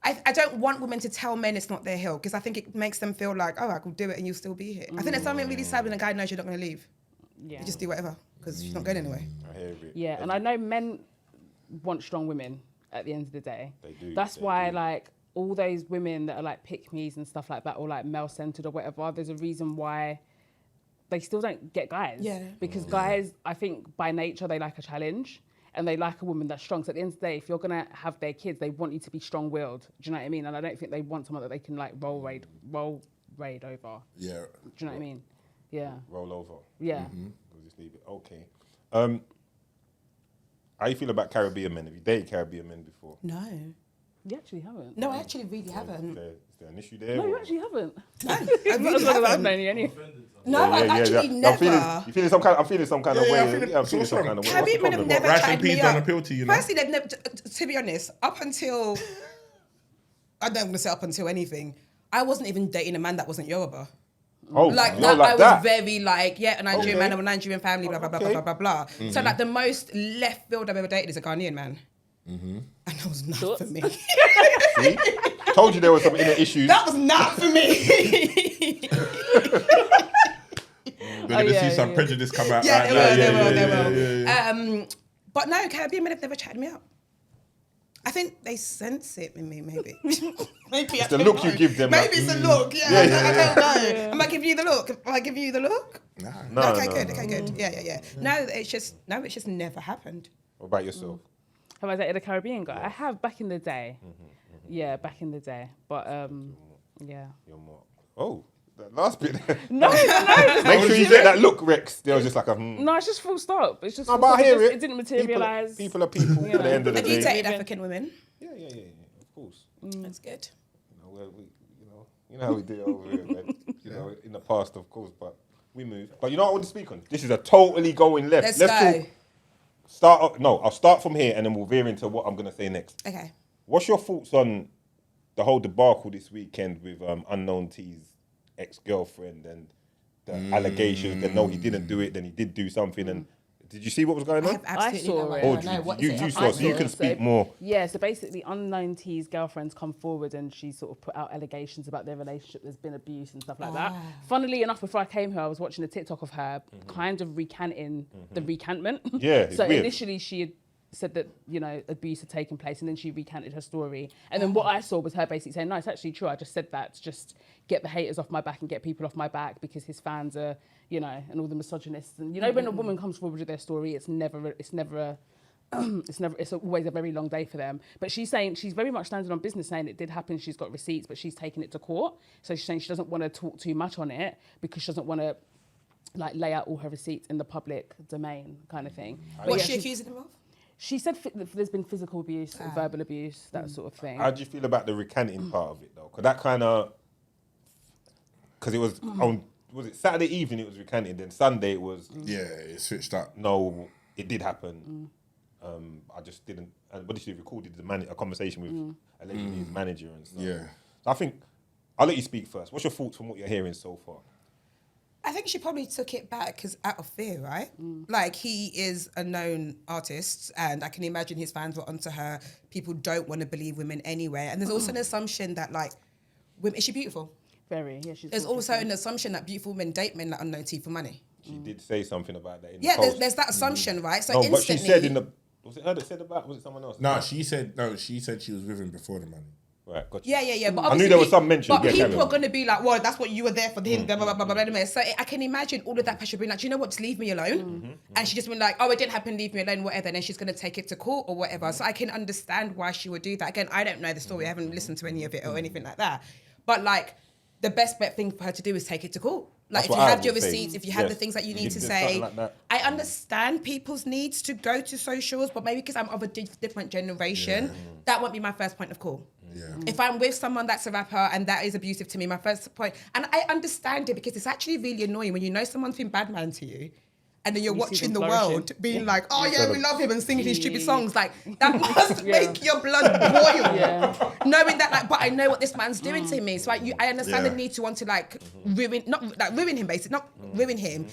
I don't want women to tell men it's not their hill, because I think it makes them feel like, I could do it and you'll still be here. I think there's something really sad when a guy knows you're not going to leave. Yeah. You just do whatever, because she's not going anywhere. I hear it. Yeah, and I know men want strong women at the end of the day. They do. That's why, like, all those women that are like pick-me's and stuff like that, or like male-centered or whatever, there's a reason why they still don't get guys. Yeah. Because guys, I think by nature, they like a challenge and they like a woman that's strong. So at the end of the day, if you're going to have their kids, they want you to be strong-willed. Do you know what I mean? And I don't think they want someone that they can like roll raid over. Yeah. Do you know what I mean? Yeah. Roll over. Yeah. We'll just leave it. Okay. How you feel about Caribbean men? Have you dated Caribbean men before? No. You actually haven't. No, I actually really haven't. Is there an issue there? No, you or- actually haven't. No, I Not really as long as I've haven't. known you anyway. No, I actually never. I'm feeling some kind of way. Yeah, I'm feeling some kind of way. Caribbean men have never Rice and chatted peas me don't up. appeal to you, no? Firstly, they've never, to be honest, up until, I don't want to say up until anything, I wasn't even dating a man that wasn't Yoruba. Oh, Like you're that, like I was that. very like, a Nigerian Okay. man of a Nigerian family, blah, blah, blah, Okay. blah, blah, blah, blah. So like the most left field I've ever dated is a Ghanaian man. And that was not Thoughts? for me. See? Told you there was some inner issues. That was not for me. We're going to see yeah, some yeah. prejudice come out. Yeah, right they now. will. Yeah. But no, Caribbean men have never chatted me up. I think they sense it in me, maybe. Maybe It's the look you give them. Maybe like, it's a look. I don't know. Am I giving you the look? Am I giving you the look? No, Okay, no, good. no. Okay, good. Yeah. No, it's just never happened. What about yourself? Have I dated a Caribbean guy? I have back in the day. Yeah, back in the day. But yeah. You're more. Oh, that last bit. No. Make sure you get that look, Rex. They was just like a. No, it's just full stop. It's just No, full but I stop. hear it. It didn't materialize. People are people at the end of the Have you day. dated African women? Yeah, of course. That's good. You know how we do it over here, man. In the past, of course, but we move. But you know what I want to speak on? This is a totally going left. Let's go. I'll start from here and then we'll veer into what I'm going to say next. Okay. What's your thoughts on the whole debacle this weekend with Unknown T's ex-girlfriend and the allegations that no, he didn't do it, then he did do something. And did you see what was going I on? have absolutely no saw it. idea. Or No, what you is it? saw, so you can speak more. Yeah, so basically Unknown T's girlfriend's come forward and she sort of put out allegations about their relationship. There's been abuse and stuff like that. Funnily enough, before I came here, I was watching a TikTok of her kind of recanting the recantment. Yeah, it's So weird. initially she had said that, abuse had taken place and then she recanted her story. And then what I saw was her basically saying, no, it's actually true. I just said that to just get the haters off my back and get people off my back because his fans are, and all the misogynists. And when a woman comes forward with their story, it's always a very long day for them. But she's saying, she's very much standing on business saying it did happen. She's got receipts, but she's taken it to court. So she's saying she doesn't want to talk too much on it because she doesn't want to lay out all her receipts in the public domain kind of thing. But What's yeah, she accusing him of? She said there's been physical abuse, verbal abuse, that sort of thing. How do you feel about the recanting part of it, though? Because that kind of... Because it was on... Was it Saturday evening it was recanted, then Sunday it was... Yeah, it switched up. No, it did happen. I just didn't... And what she recorded a conversation with allegedly his manager and stuff. Yeah. So I think... I'll let you speak first. What's your thoughts from what you're hearing so far? I think she probably took it back because out of fear, right? Like, he is a known artist and I can imagine his fans were onto her. People don't want to believe women anyway. And there's also an assumption that, women, is she beautiful? Very, yeah. She's There's gorgeous. also an assumption that beautiful men date men like Unknown T for money. She did say something about that in Yeah, the post. there's that assumption, right? So No, instantly... but she said in the... Was it her that said about... Was it someone else? No, she said she was with him before the money. Right, gotcha. Yeah. But I knew there was some mention. But Yeah, people carry on. are going to be like, well, that's what you were there for him, blah, blah, blah, blah, blah. So I can imagine all of that pressure being like, do you know what, just leave me alone. And she just been like, oh, it didn't happen, leave me alone, whatever. And then she's going to take it to court or whatever. So I can understand why she would do that. Again, I don't know the story. I haven't listened to any of it or anything like that. But the best bet thing for her to do is take it to court. Like, That's if you what I have your would say. receipts, if you have the Yes. things that you need If to there's say. something like that. I understand people's needs to go to socials, but maybe because I'm of a different generation, that won't be my first point of call. Yeah. If I'm with someone that's a rapper and that is abusive to me, my first point, and I understand it because it's actually really annoying when you know someone's been bad man to you. And then you're You see watching them the flourishing. world being like, oh yeah, we love him and singing his stupid Yeah. songs. Like, that must Yeah. make your blood boil. Yeah. Knowing that, like, but I know what this man's doing to me. So I understand Yeah. the need to want to like ruin him, basically, not ruin him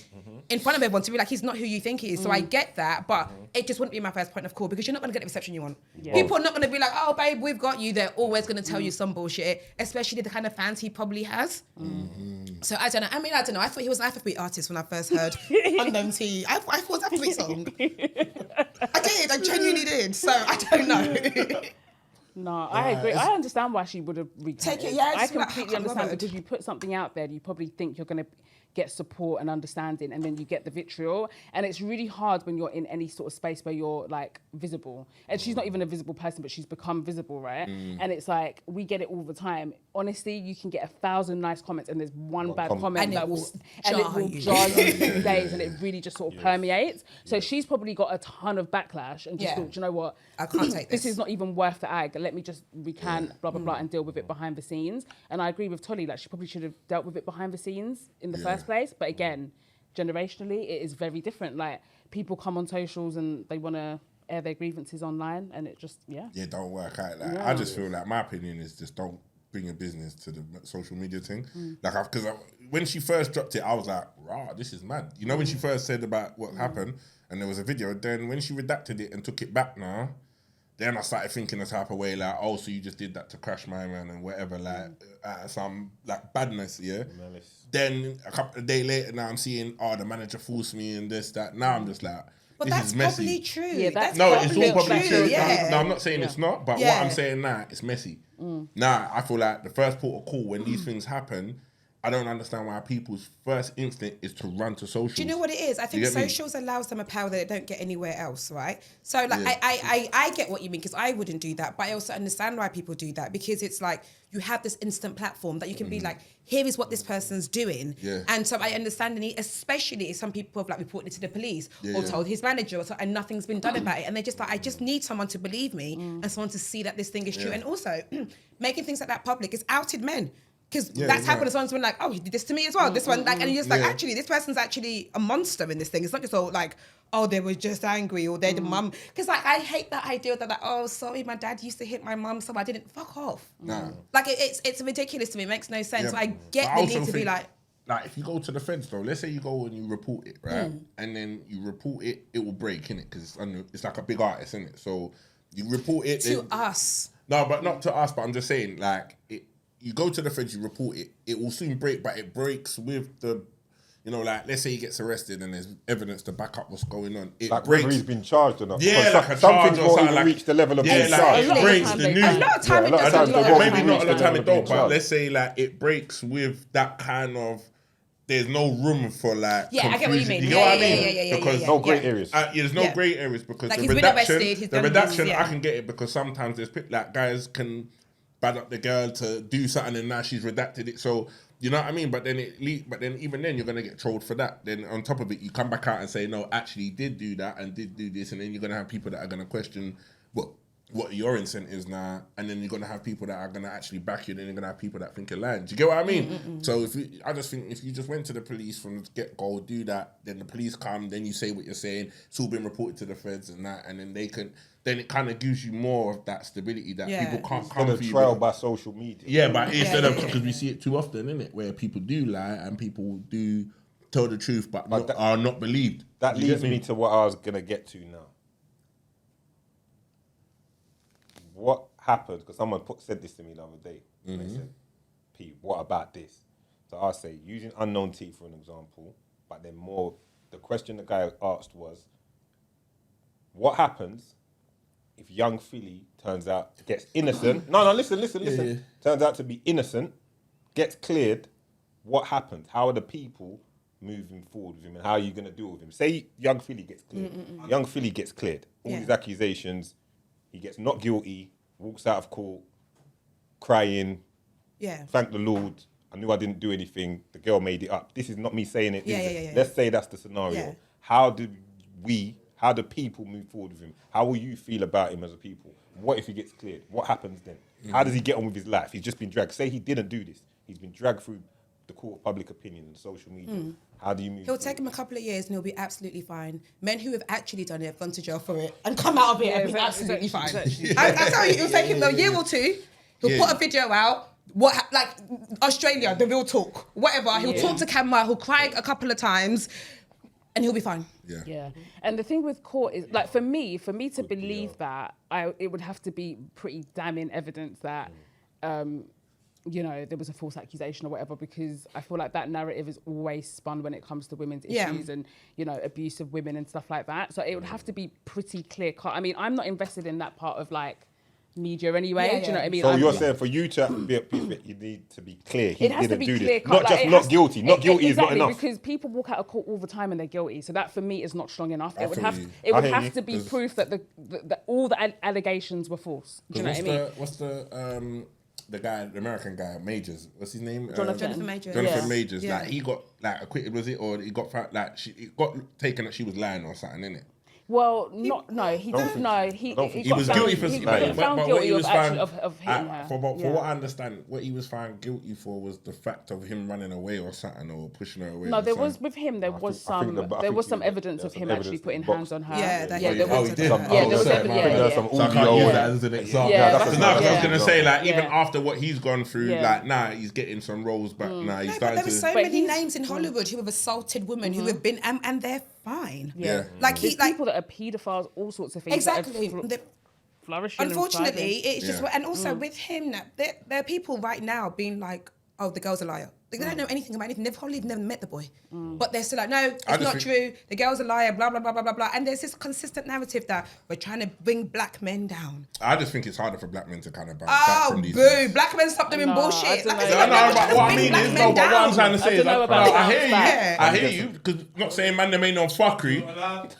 in front of everyone, to be like, he's not who you think he is. So I get that, but it just wouldn't be my first point of call because you're not going to get the reception you want. Yeah. People are not going to be like, oh babe, we've got you. They're always going to tell you some bullshit, especially the kind of fans he probably has. So I don't know. I don't know. I thought he was an Afrobeat artist when I first heard Unknown T. I thought it was an Afrobeat song. I did. I genuinely did. So I don't know. No, I agree. I understand why she would have Take it, recanted. yeah, I just be like, completely I love understand it. because you put something out there, you probably think you're going to get support and understanding, and then you get the vitriol. And it's really hard when you're in any sort of space where you're like visible. And she's not even a visible person, but she's become visible, right? And it's like, we get it all the time. Honestly, you can get 1,000 nice comments and there's one bad comment And that it will will jar jar you for 2 days, and it really just sort of permeates. So she's probably got a ton of backlash and just Yeah. thought, "Do you know what? I can't take This this. is not even worth the ag. Let me just recant, blah, blah, blah, and deal with it behind the scenes." And I agree with Tolly, like, she probably should have dealt with it behind the scenes in the first place. But again, generationally, it is very different. Like, people come on socials and they want to air their grievances online, and it just, Yeah, don't work out. Like, I just feel like my opinion is just don't bring your business to the social media thing. Like, because when she first dropped it, I was like, "Rah, this is mad." You know, when she first said about what happened, and there was a video. Then when she redacted it and took it back now, then I started thinking the type of way like, "Oh, so you just did that to crash my man and whatever," like some like badness, yeah. Then a couple of days later, now I'm seeing, "Oh, the manager forced me and this, that." Now I'm just like, But this that's is messy. probably true. Yeah, that's No, it's all probably true. Yeah. No, I'm not saying it's not, but what Yeah. I'm saying now, it's messy. Now, I feel like the first port of call when these things happen, I don't understand why people's first instinct is to run to socials. Do you know what it is? I think get me? socials allows them a power that they don't get anywhere else, right? So like Yeah. I get what you mean because I wouldn't do that, but I also understand why people do that because it's like you have this instant platform that you can be like, here is what this person's doing. Yeah. And so I understand the need, especially if some people have like reported it to the police or yeah. told his manager or so, and nothing's been done about it. And they're just like, I just need someone to believe me and someone to see that this thing is true. Yeah. And also making things like that public is outed men. Because Yeah, that's yeah. happened. Someone's been like, "Oh, he did this to me as well." This one, like, and you're just like, Yeah. actually, this person's actually a monster in this thing. It's not just all like, "Oh, they were just angry" or they're the mum. Because like, I hate that idea that like, "Oh, sorry, my dad used to hit my mum, so I didn't." Fuck off. Nah. Like it's ridiculous to me. It makes no sense. Yeah. So I get But I the also need to be think, like, if you go to the feds though, let's say you go and you report it, right? And then you report it, it will break, innit? Because it's like a big artist, innit? So you report it. to us. No, but not to us, but I'm just saying, like, you go to the feds, you report it, it will soon break, but it breaks with the, you know, like, let's say he gets arrested and there's evidence to back up what's going on. It Like breaks. whether he's been charged or not. Yeah, Because like a some charge things or won't something even like- reach the level of Yeah, being like, charged. it lot of breaks time the they news. do. A lot of time Yeah, it a lot of doesn't. times they Yeah. won't Maybe even not reach all the the time level it of being don't, but charged. let's say like it breaks with that kind of. There's no room for like. Yeah, I get what you confusion. mean. You Yeah, know what I yeah, mean? yeah, yeah, Because yeah, No yeah. grey areas. there's no Yeah. grey areas because Like, the he's been redaction, arrested, he's done this, yeah. I can get it because sometimes there's like guys can bad up the girl to do something and now she's redacted it. So you know what I mean? But then even then you're gonna get trolled for that. Then on top of it, you come back out and say no, actually he did do that and did do this, and then you're gonna have people that are gonna question what your incentives now, and then you're gonna have people that are gonna actually back you. Then you're gonna have people that think you're lying. Do you get what I mean? So I just think if you just went to the police from the get go, do that, then the police come, then you say what you're saying. It's all been reported to the feds and that, and then they can. Then it kind of gives you more of that stability that Yeah. people can't Instead come of for you. trial by social media. Yeah, but instead of yeah. because we see it too often, innit, where people do lie and people do tell the truth but are not believed. That Do you leads get me to what I was gonna get to now. What happened? Because someone said this to me the other day. And they said, "Pete, what about this?" So I say, using Unknown T for an example, but then more. The question the guy asked was, "What happens if young Philly gets innocent?" No, listen. Yeah. Turns out to be innocent, gets cleared. What happens? How are the people moving forward with him, and how are you going to deal with him? Say young Philly gets cleared. Young Philly gets cleared. All Yeah. these accusations, he gets not guilty, walks out of court, crying, Yeah. thank the Lord, I knew I didn't do anything. The girl made it up. This is not me saying it. Yeah. Let's say that's the scenario. Yeah. How do people move forward with him? How will you feel about him as a people? What if he gets cleared? What happens then? How does he get on with his life? He's just been dragged. Say he didn't do this. He's been dragged through the court of public opinion and social media. How do you move He'll forward? take him a couple of years and he'll be absolutely fine. Men who have actually done it have gone to jail for it and come out of it and be absolutely fine. I tell you, it'll take him a year or two. He'll put a video out. Like Australia, the real talk, whatever. He'll talk to camera. He'll cry a couple of times, and he'll be fine. Yeah. And the thing with court is, like, for me to believe that, it would have to be pretty damning evidence that, you know, there was a false accusation or whatever, because I feel like that narrative is always spun when it comes to women's issues and, you know, abuse of women and stuff like that. So it would have to be pretty clear cut. I mean, I'm not invested in that part of, like, media anyway. Do you know what I mean? So you're saying for you to be you need to be clear. He it has didn't to be do clear this. cut. Not like, just it not has- guilty. Not guilty is not exactly, enough. Because people walk out of court all the time and they're guilty. So that for me is not strong enough. It would feel have you. it I would hear have you. to be proof that the all the allegations were false. Do you know what I mean? What's the guy, the American guy, Majors? What's his name? Jonathan Majors. Jonathan Majors. Yeah. Like he got like acquitted, was it, or he got found, like it got taken that she was lying or something, innit? Well, he didn't. No, he He was guilty for he got found what guilty he was of found actually of hitting her. For what I understand, what he was found guilty for was the fact of him running away or something, or pushing her away. No, or there something. was with him. There was I think some evidence of him actually putting hands on her. Yeah, that he there did. was. Oh, he did. Yeah, there was sorry, evidence. my bad. Yeah. Some So I can't audio. use that as an example. Yeah, that's that's No, because I was yeah. gonna say, like, even Yeah. after what he's gone through, Yeah. like, now he's getting some roles back. Now he's No, but starting there to. were so But many he's- names in Hollywood who have assaulted women who have been, and they're fine. Yeah. Like There's he, like people that are paedophiles, all sorts of things. exactly. That are The- flourishing. and Unfortunately, thriving. it's just, and also with him, there are people right now being like, "Oh, the girl's a liar." Like, they don't know anything about anything. They've probably never met the boy, but they're still like, "No, it's just not think- true. The girl's a liar." Blah blah blah blah blah blah. And there's this consistent narrative that we're trying to bring black men down. I just think it's harder for black men to kind of bounce back Oh, from these boo! things. Black men stop doing No, bullshit. I don't Like, know. it's No, like, no, we're but trying to what I bring mean black is, men no, but what I'm down. trying to say I is, don't know about I bounce hear you. back. I hear you, because not saying man, them ain't no fuckery.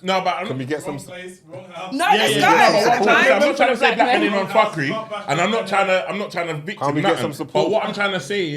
No, but I'm Can we get some? No, let's go. I'm Like, not trying to say black men men. ain't on fuckery, and I'm not trying to victim Can we get nothing. some support? But what I'm trying to say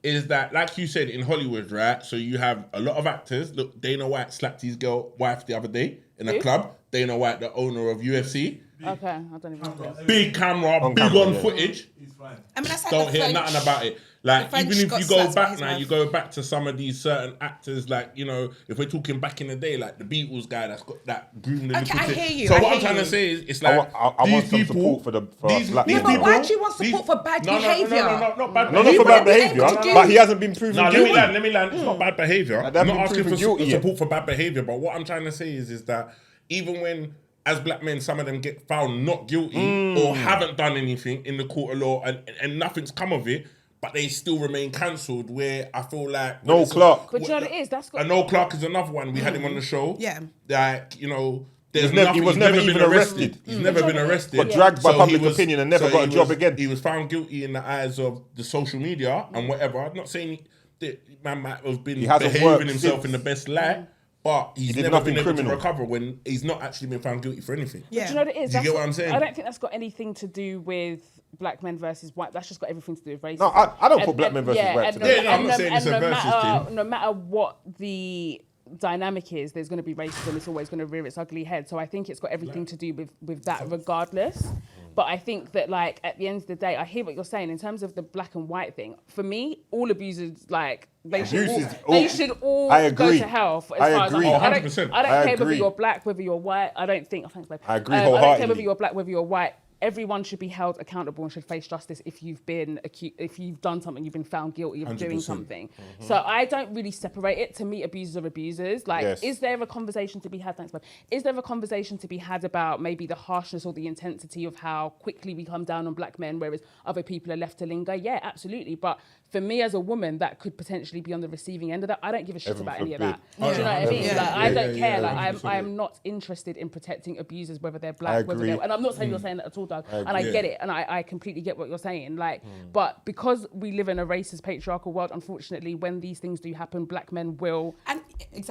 is that, like you said, in Hollywood, right? So you have a lot of actors. Look, Dana White slapped his wife the other day in a Who? club. Dana White, the owner of UFC. Okay, I don't even know. Big camera, big camera, on yeah. footage. I mean, that's like Don't the hear French. nothing about it. Like, The French even if got you go slapped by back his now, wife. you go back to some of these certain actors, like, you know, if we're talking back in the day, like the Beatles guy that's got that groomed the Okay, I little hear tit. you, So I what I'm hear trying you. to say is, it's I like, want these some people, support for these black these men. Yeah, but why people- do you want support for bad behaviour? No, not bad No, not behaviour. for bad be able behaviour, to do- but he hasn't been proven No, guilty. let me land. It's not bad behaviour. They I'm haven't not been asking for proven guilty yet. support for bad behaviour, but what I'm trying to say is that even when, as black men, some of them get found not guilty or haven't done anything in the court of law and nothing's come of it, but they still remain cancelled, where I feel like... Noel Clark. But you know what it is? That's got. And Noel Clark is another one. We had him on the show. Yeah. Like, you know... There's He was nothing, was he's never been even arrested. He's never been arrested. But dragged by So public he was- opinion and never so got a he job was- again. He was found guilty in the eyes of the social media and whatever. I'm not saying that man might have been hasn't behaving worked himself since. in the best light, but he's did never nothing been able criminal. to recover when he's not actually been found guilty for anything. Yeah. Do you know what it is? Do you get That's what I'm saying? I don't think that's got anything to do with black men versus white. That's just got everything to do with racism. No, I don't put black men versus white and together. Yeah, no, I'm not saying it's a no versus matter, thing. No matter what the dynamic is, there's going to be racism. It's always going to rear its ugly head. So I think it's got everything to do with that, regardless. But I think that, like, at the end of the day, I hear what you're saying in terms of the black and white thing. For me, all abusers, like, they should all I go agree. to hell. As I far as agree. I'm concerned. 100%. I don't I care whether agree. you're black, whether you're white. I don't think. Oh, thanks, babe. I agree I don't care wholeheartedly. whether you're black, whether you're white. Everyone should be held accountable and should face justice if you've been if you've done something, you've been found guilty of doing 100%. something. So I don't really separate it. To me, abusers are abusers. Like, Yes. is there a conversation to be had? Thanks, babe. Is there a conversation to be had about maybe the harshness or the intensity of how quickly we come down on black men, whereas other people are left to linger? Yeah, absolutely. But for me as a woman that could potentially be on the receiving end of that, I don't give a shit Heaven about any of forbid. that. Do you know what I mean? Yeah. Like, I don't care. Like, 100%. I'm not interested in protecting abusers, whether they're I black, whether agree. they're... And I'm not saying you're saying that at all, Doug. And I agree. get it. And I completely get what you're saying. Like, but because we live in a racist, patriarchal world, unfortunately, when these things do happen, black men will And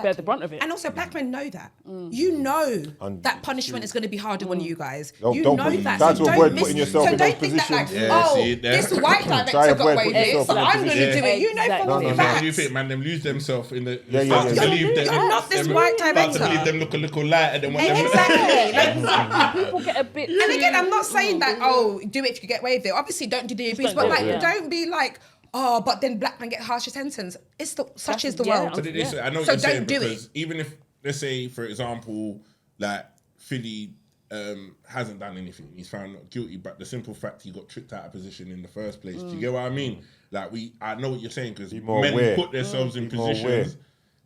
bear the brunt of it. And also, black men know that. You know that punishment is going to be harder on you guys. You know that. Try to avoid don't putting yourself in those think that like, positions. this white director Try got avoid away with putting it, so yourself in I'm going to do it. You know for facts. You think, man, them lose themselves in the... Yeah. You're not this white Start to believe director. them look a little lighter than what Exactly. People get a bit. And again, I'm not saying that, do it if you get away with it. Obviously, don't do the abuse, but like, don't be like, but then black men get harsher sentence. Such is the world. But it is, I know what So you're saying, don't do because even if, let's say, for example, like Philly hasn't done anything, he's found not guilty, but the simple fact he got tricked out of position in the first place. Do you get what I mean? Like I know what you're saying, because men aware. put themselves in positions.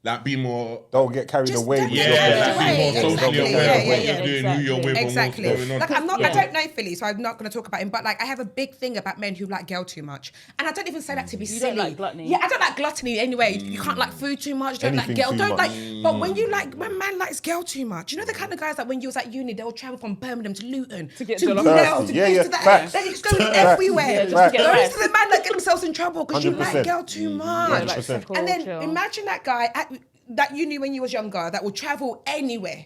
Like, be more... Don't get carried away with be more socially aware of what you're doing, who you're with, Exactly. and what's going on. Like, I don't know Philly, so I'm not going to talk about him, but like, I have a big thing about men who like girl too much. And I don't even say that to be silly. don't like gluttony. Yeah, I don't like gluttony anyway. You can't like food too much, don't Anything like girl, too don't much. like... But when man likes girl too much, you know the kind of guys that when you was at uni, they'll travel from Birmingham to Luton, to get to Brunel, to Yeah, this, yeah. to that. Facts. They're just going everywhere. just to get Those rest. are the men that get themselves in trouble because you 100%. like girl too much. 100%. And then Chill. imagine that guy that you knew when you was younger that will travel anywhere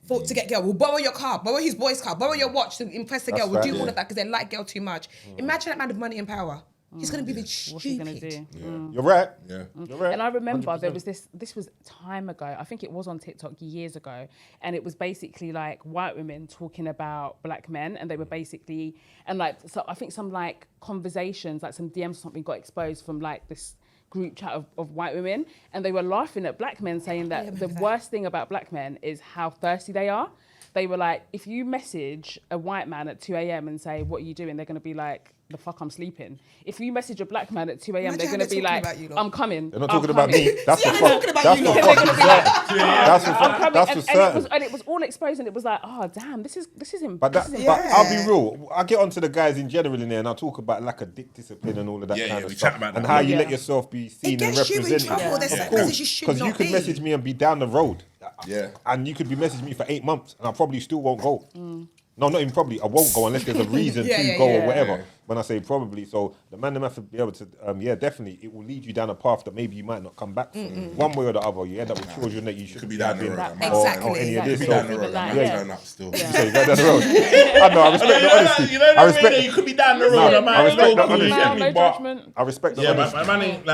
to get girl. Will borrow your car, borrow his boy's car, borrow your watch to impress the girl. Will do all of that because they like girl too much. Imagine that man with money and power. He's going to be What's he gonna do? stupid. You're right. Yeah. You're right. And I remember 100%. there was this was time ago. I think it was on TikTok years ago, and it was basically like white women talking about black men, and they were basically so I think some like conversations, like some DMs or something, got exposed from like this group chat of white women, and they were laughing at black men, saying that the worst thing about black men is how thirsty they are. They were like, if you message a white man at 2 a.m. and say, what are you doing? They're going to be like, the fuck, I'm sleeping. If you message a black man at 2 a.m., Imagine they're going to be how they're like, talking about you lot. I'm coming. They're not I'm talking about coming. me. That's Yeah, for they're fuck. talking about That's you for lot. fucking They're gonna be certain. That's for fuck. That's for certain. And it was all exposed, and it was like, oh damn, this is But I'll be real. I get onto the guys in general in there, and I talk about lack of dick discipline and all of that kind of we stuff, chat about and that. how you Yeah. let yourself be seen It and gets you in represented. trouble. There's certain places you should Because you not could be. message me and be down the road, Yeah. and you could be messaging me for 8 months, and I probably still won't go. No, not even probably. I won't go unless there's a reason to go or whatever. When I say probably, so the man them have to be able to, definitely, it will lead you down a path that maybe you might not come back from. One way or the other, you end up with children that you should Could be down the road. Exactly. Or any of this. Could be So, down the road. I might Yeah. turn up still. so you go down the road. I know, I respect the honesty. You know what I I respect. mean? You could be down the road. No, I might I respect go the cool, honesty. you get me? no But- judgment. I respect the Yeah, honesty. but man ain't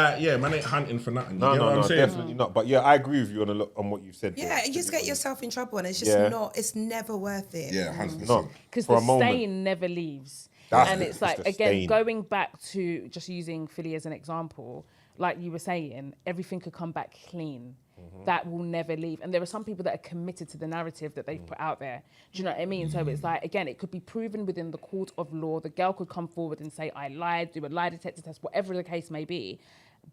man ain't hunting for nothing. No, you know what I'm saying? definitely not. But yeah, I agree with you on what you've said. Yeah, there. you just get yourself in trouble, and it's just Yeah. not. It's never worth it. Yeah, 100%. No, Because for the a moment. stain never leaves. That's And it, it's it's like, the again, stain. going back to just using Philly as an example, like you were saying, everything could come back clean. That will never leave. And there are some people that are committed to the narrative that they've put out there. Do you know what I mean? So it's like, again, it could be proven within the court of law. The girl could come forward and say, I lied, do a lie detector test, whatever the case may be.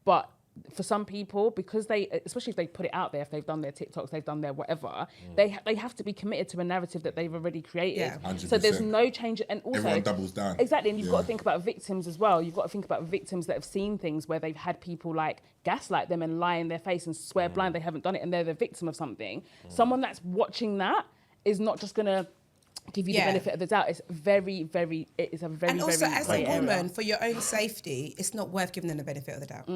But for some people, because especially if they put it out there, if they've done their TikToks, they've done their whatever, they have to be committed to a narrative that they've already created. Yeah. 100%. So there's no change. And also, Everyone doubles down. Exactly, and you've got Yeah. to think about victims as well. You've got to think about victims that have seen things where they've had people like gaslight them and lie in their face and swear blind they haven't done it, and they're the victim of something. Someone that's watching that is not just gonna give you the benefit of the doubt. It's very, very. It is a very, And also, very as grey a area. woman, for your own safety, it's not worth giving them the benefit of the doubt.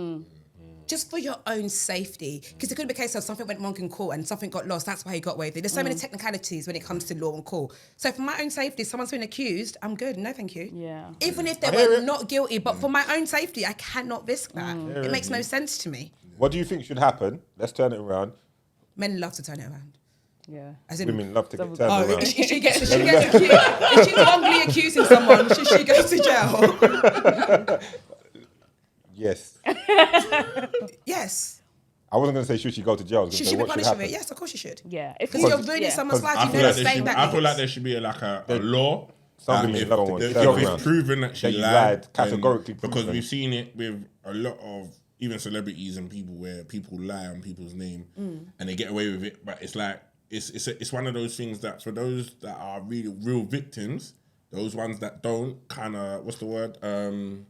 Just for your own safety. Because it could be a case of something went wrong in court and something got lost. That's why he got away with it. There's so many technicalities when it comes to law and court. So for my own safety, if someone's been accused, I'm good. No, thank you. Yeah. Even if they were not guilty. But for my own safety, I cannot risk that. It makes no sense to me. What do you think should happen? Let's turn it around. Men love to turn it around. Yeah. As in, Women love to get turned oh, around. if she gets accused, if she's wrongly accusing someone, should she go to jail? Yes. Yes. I wasn't going to say should she go to jail. I was Should gonna she say, be what punished should for it? happen? Yes, of course you should. Yeah. Because you're ruining someone's life. I You feel know like the there saying should, that I feel like means. there should be like a law. Some that women if love one. if Turn it's around. proven that she That you lied, lied, then- categorically because proven. we've seen it with a lot of even celebrities and people where people lie on people's name and they get away with it. But it's like it's one of those things that for those that are really real victims, those ones that don't kind of what's the word I'm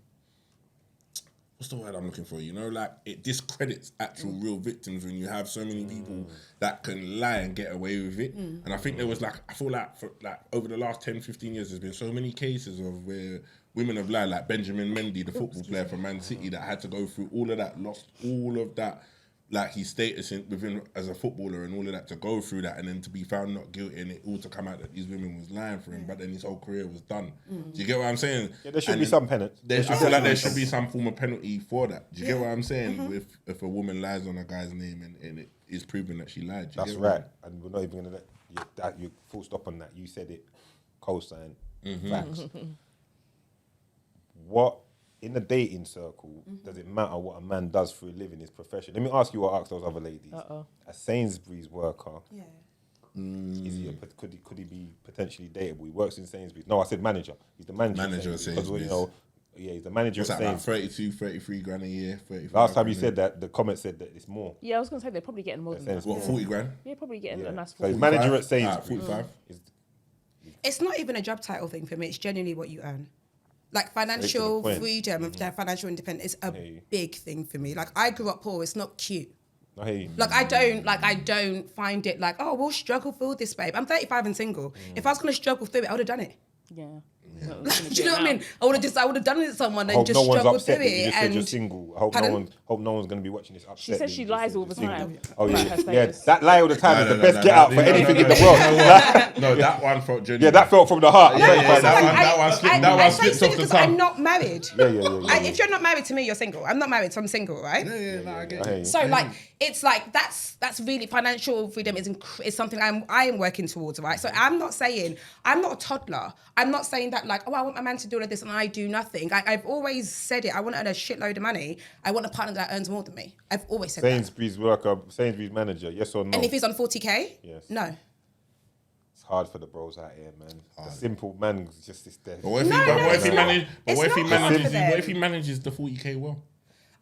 looking for? You know, like it discredits actual real victims when you have so many people that can lie and get away with it. And I think there was like, I feel like for like over the last 10, 15 years, there's been so many cases of where women have lied, like Benjamin Mendy, the football player from Man City that had to go through all of that, lost all of that like his status within as a footballer and all of that to go through that and then to be found not guilty and it all to come out that these women was lying for him, but then his whole career was done. Do you get what I'm saying? Yeah, there should be some penance. I feel like there should be some form of penalty for that. Do you get what I'm saying? If a woman lies on a guy's name and it is proven that she lied. Do you That's get what right. And we're not even going to let you full stop on that. You said it, co-sign, facts. What, in the dating circle, does it matter what a man does for a living, his profession? Let me ask you what I asked those other ladies. A Sainsbury's worker, is he could he be potentially dateable? He works in Sainsbury's. No, I said manager. He's the manager of Sainsbury's. Because, you know, he's the manager of Sainsbury's. Like 32, 33 grand a year? Last time you said that, the comment said that it's more. Yeah, I was going to say they're probably getting more than that. What, 40 grand? Yeah, probably getting a nice So 40. he's manager at Sainsbury's. 45. It's not even a job title thing for me. It's genuinely what you earn. Like financial freedom and financial independence is a big thing for me. Like I grew up poor. It's not cute. I hear you. I don't find it like, oh, we'll struggle through this, babe. I'm 35 and single. If I was going to struggle through it, I would have done it. Yeah. Do you know what I mean? I would have done it to someone and just struggled through it. You just said you're single. I hope no one's going to be watching this upset. She says she lies all the time. Oh yeah, that lie all the time is the best get out for anything in the world. No, that one felt genuine. Yeah, that felt from the heart. That one slipped off the tongue. I'm not married. Yeah. If you're not married to me, you're single. I'm not married, so I'm single, right? I get it. So like, it's like that's really financial freedom is something I am working towards, right? So I'm not saying I'm not a toddler. I'm not saying that like, oh, I want my man to do all of this and I do nothing. I've always said it. I want to earn a shitload of money. I want a partner that earns more than me. I've always said Sainsbury's worker, Sainsbury's manager, yes or no? And if he's on 40k, yes. No. It's hard for the bros out here, man. The simple man is just this death. But what if he manages the 40k well?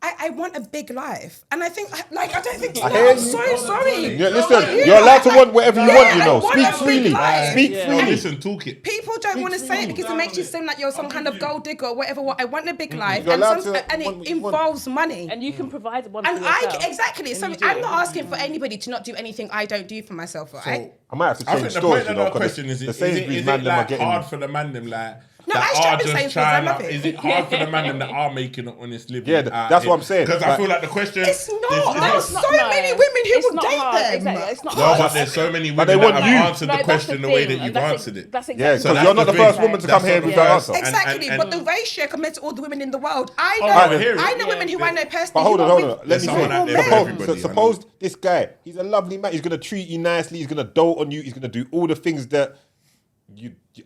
I want a big life. And I think, like, I don't think, I hear I'm you. so sorry. Yeah, listen, you're allowed to want whatever you want, you know. Speak freely. Speak freely. Listen, talk it. People don't want to say it because it makes you seem like you're some kind of gold digger or whatever. I want a big life, You're allowed and it involves money. And you can provide one And for yourself. exactly. So I'm not asking for anybody to not do anything I don't do for myself, right? I might have to I change think the stores, point you of know, the 'cause question is the it Sainsbury's man them are like getting hard for the man them like No, that I shop are in just Sainsbury's, I trying love to, it. is it hard for the man them that are making an honest living? Yeah, that's what I'm saying. Because I feel like the question It's not. There's so many women who It's will not date hard. them. Exactly. It's not No, hard. but there's so many women they want that you. have answered No, the that's question the way that thing. you've That's answered it. That's Yeah, exactly. because that's you're not the the first thing. woman to That's come here not with the that first. answer. Exactly, And- but the ratio compared to all the women in the world, I know, I hear it. I know women who I know personally. But hold who on, are hold on. with Let me someone out there for say, everybody, I know. suppose this guy, he's a lovely man. He's going to treat you nicely. He's going to dote on you. He's going to do all the things that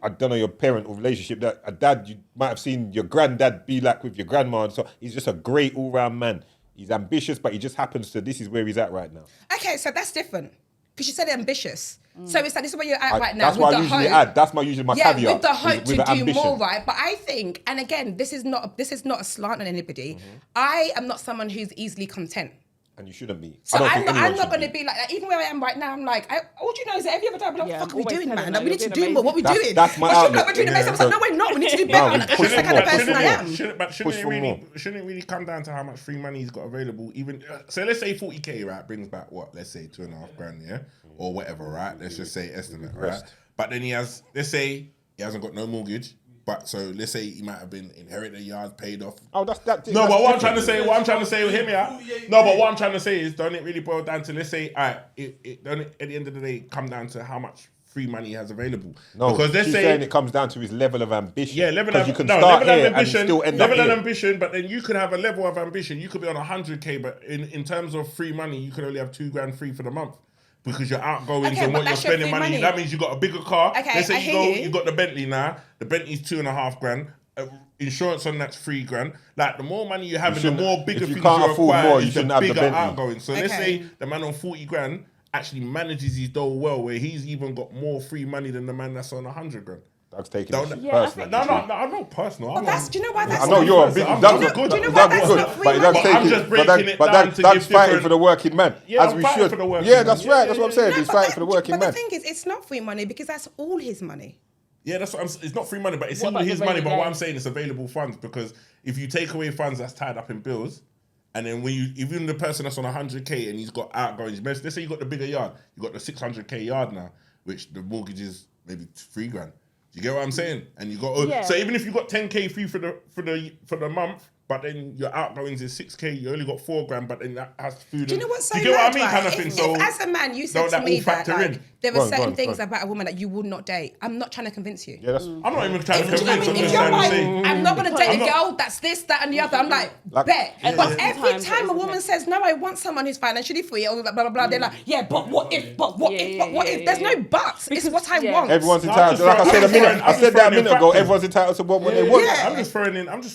I don't know, your parent or relationship that a dad, you might have seen your granddad be like with your grandma. And so he's just a great all-round man. He's ambitious, but he just happens to, this is where he's at right now. Okay, so that's different. Because you said ambitious. So it's like, this is where you're at right now. That's why I usually add. That's usually my caveat. With the hope with to do ambition. more, right? But I think, and again, this is not a slant on anybody. I am not someone who's easily content. And you shouldn't be. So I'm not going to be like that. Even where I am right now, I'm like, all you know is that every other time, I'm like, what the fuck are we doing, man? Like, we need to do more. What are we doing? That's my outlook. We're doing amazing. I was like, no, we're not. We need to do better. Like, that's the kind of person I am. Shouldn't it really come down to how much free money he's got available? Even so, let's say 40k, right, brings back what? Let's say 2.5 grand, yeah, or whatever, right? Let's just say estimate, right? But then let's say he hasn't got no mortgage. But so let's say he might have been inherited a yard, paid off. Oh, that's that. No, but what I'm trying to say, hear me out. No, but what I'm trying to say is, don't it really boil down to, let's say, all right, don't it, at the end of the day, come down to how much free money he has available? No, because let's she's say saying it comes down to his level of ambition. yeah, level of you can no, start level of here ambition, and still end up level of here. ambition. But then you could have a level of ambition. You could be on 100k, but in terms of free money, you could only have $2 grand free for the month. Because your outgoings Okay, and but what you're that's your spending free money, money. that means you got a bigger car. Okay, let's say I hear you. you got the Bentley now. The Bentley's 2.5 grand. Insurance on that's $3 grand. Like the more money you have, and the more bigger if you things can't you afford require, more, you is the shouldn't have the bigger Bentley. outgoing. So let's Okay. say the man on 40 grand actually manages his dough well, where he's even got more free money than the man that's on 100 grand. That's taking Don't- it Yeah, I personally. think- No, I'm not personal. But that's, do you know why that's I know not you're a free? big. I'm That's not good. Do you know why that's good. not free But that's money? taking. I'm just breaking it but down to that's give fighting different- for the working man, Yeah, as I'm we fighting should. for the working Yeah, man. that's Yeah, right. yeah, That's what I'm yeah, saying. No, He's but fighting for the working but man. the thing is, it's not free money because that's all his money. Yeah, that's what I'm. It's not free money, but it's What still about his the money. rainy But what day? I'm saying is available funds, because if you take away funds that's tied up in bills, and then when you, even the person that's on 100k and he's got outgoings, let's say you got the bigger yard, you got the 600k yard now, which the mortgage is maybe $3 grand. Do you get what I'm saying? And you got Yeah. so even if you got 10k free for the month, but then your outgoings is 6K, you only got 4 grand, but then that has food. Do you know what's so you get what I mean, mad, kind of right? thing. If So as a man, you said don't to that me all that factor like, in? there Go are on, certain go on, things go on. about a woman that you would not date. I'm not trying to convince you. Yeah, that's. I'm not even trying to Do you know what convince. I I'm mean? If just you're trying to like, say. I'm not going to date I'm a not- girl that's this, that, and the other, I'm like, Like- bet. And But most every of the times time it a is, woman isn't it? says, no, I want someone who's financially free, or blah, blah, blah, they're like, yeah, but what if, but what if, but what if? There's no buts. It's Because- what I yeah. want. Everyone's No, entitled. I'm Like I just said a throwing- minute. I'm I just said that a throwing in minute ago. factors. Everyone's entitled to what they want. Yeah. I'm just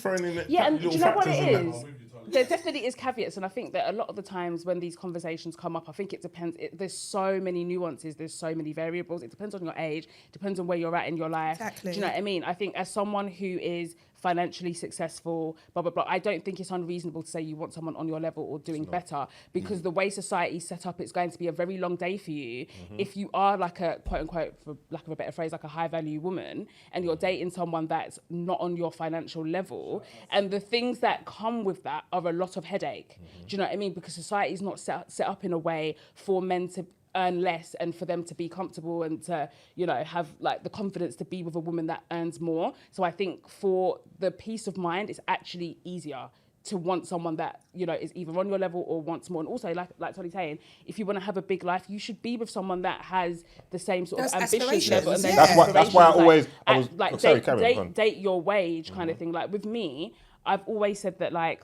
throwing in. Yeah, and do little you know what factors it and that. is? There definitely is caveats, and I think that a lot of the times when these conversations come up, I think it depends. There's so many nuances, there's so many variables. It depends on your age, depends on where you're at in your life. Exactly. Do you know what I mean? I think as someone who is financially successful, blah, blah, blah, I don't think it's unreasonable to say you want someone on your level or doing better, because the way society's set up, it's going to be a very long day for you. If you are like a, quote unquote, for lack of a better phrase, like a high value woman, and you're dating someone that's not on your financial level, and the things that come with that are a lot of headache. Do you know what I mean? Because society's not set up in a way for men to earn less and for them to be comfortable and to, you know, have like the confidence to be with a woman that earns more. So I think for the peace of mind, it's actually easier to want someone that, you know, is either on your level or wants more. And also, like Tolly's saying, if you want to have a big life, you should be with someone that has the same sort of Those ambitions aspirations, level. And yeah. those That's why I always. I was. aspirations, like Sorry, carry on. date your wage kind of thing. Like with me, I've always said that like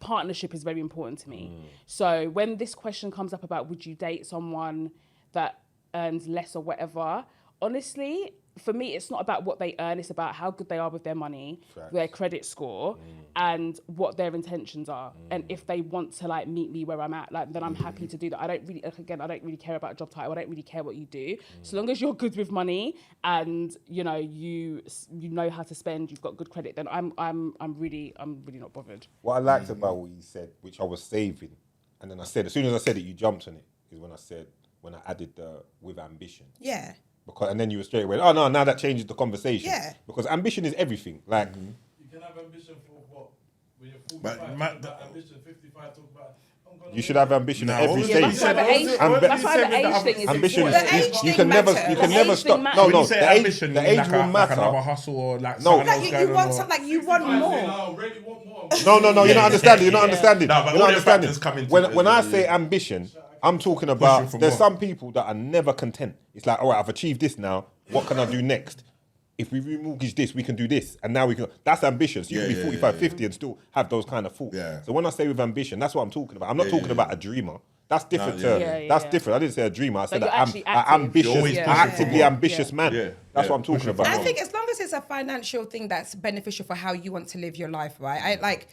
partnership is very important to me. So when this question comes up about would you date someone that earns less or whatever, honestly, for me, it's not about what they earn. It's about how good they are with their money, their credit score, and what their intentions are. And if they want to like meet me where I'm at, like then I'm happy to do that. I don't really care about job title. I don't really care what you do. So long as you're good with money and you know you know how to spend, you've got good credit, then I'm really not bothered. What I liked about what you said, which I was saving, and then I said, as soon as I said it, you jumped on it, is when I added the with ambition. Yeah. Because, and then you were straight away, oh no, now that changes the conversation. Yeah. Because ambition is everything. Like, You can have ambition for what? When you're 45, But talk my- about ambition, 55, talk about... I'm gonna you should have ambition at every what stage. was it? That's why the age, Ambi- that's why the age thing is Ambition important. The age is, you thing can never, matters. you can The never age stop. thing No, matters. When no, you say the age, ambition, the you mean age like will like matter. another hustle or like No. something Like else you going want on, something, like you 55 want more. saying, I already want more. No, you're not understanding. You're not yeah. understanding. No, but You're all not the factors understanding. come into it When as I well, say yeah. ambition, I'm talking Pushing about for there's more. some people that are never content. It's like, all right, I've achieved this now. What can I do next? If we remortgage this, we can do this. And now we can. That's ambition. So you can be 45, 50 and still have those kind of thoughts. Yeah. So when I say with ambition, that's what I'm talking about. I'm not talking about a dreamer. That's different. No, That's different. I didn't say a dreamer. I said you're an actually active. ambitious, You're always an pushing for actively more. ambitious man. Yeah. That's Yeah. what I'm talking Pushing for about. And I more. think as long as it's a financial thing that's beneficial for how you want to live your life, right? I like,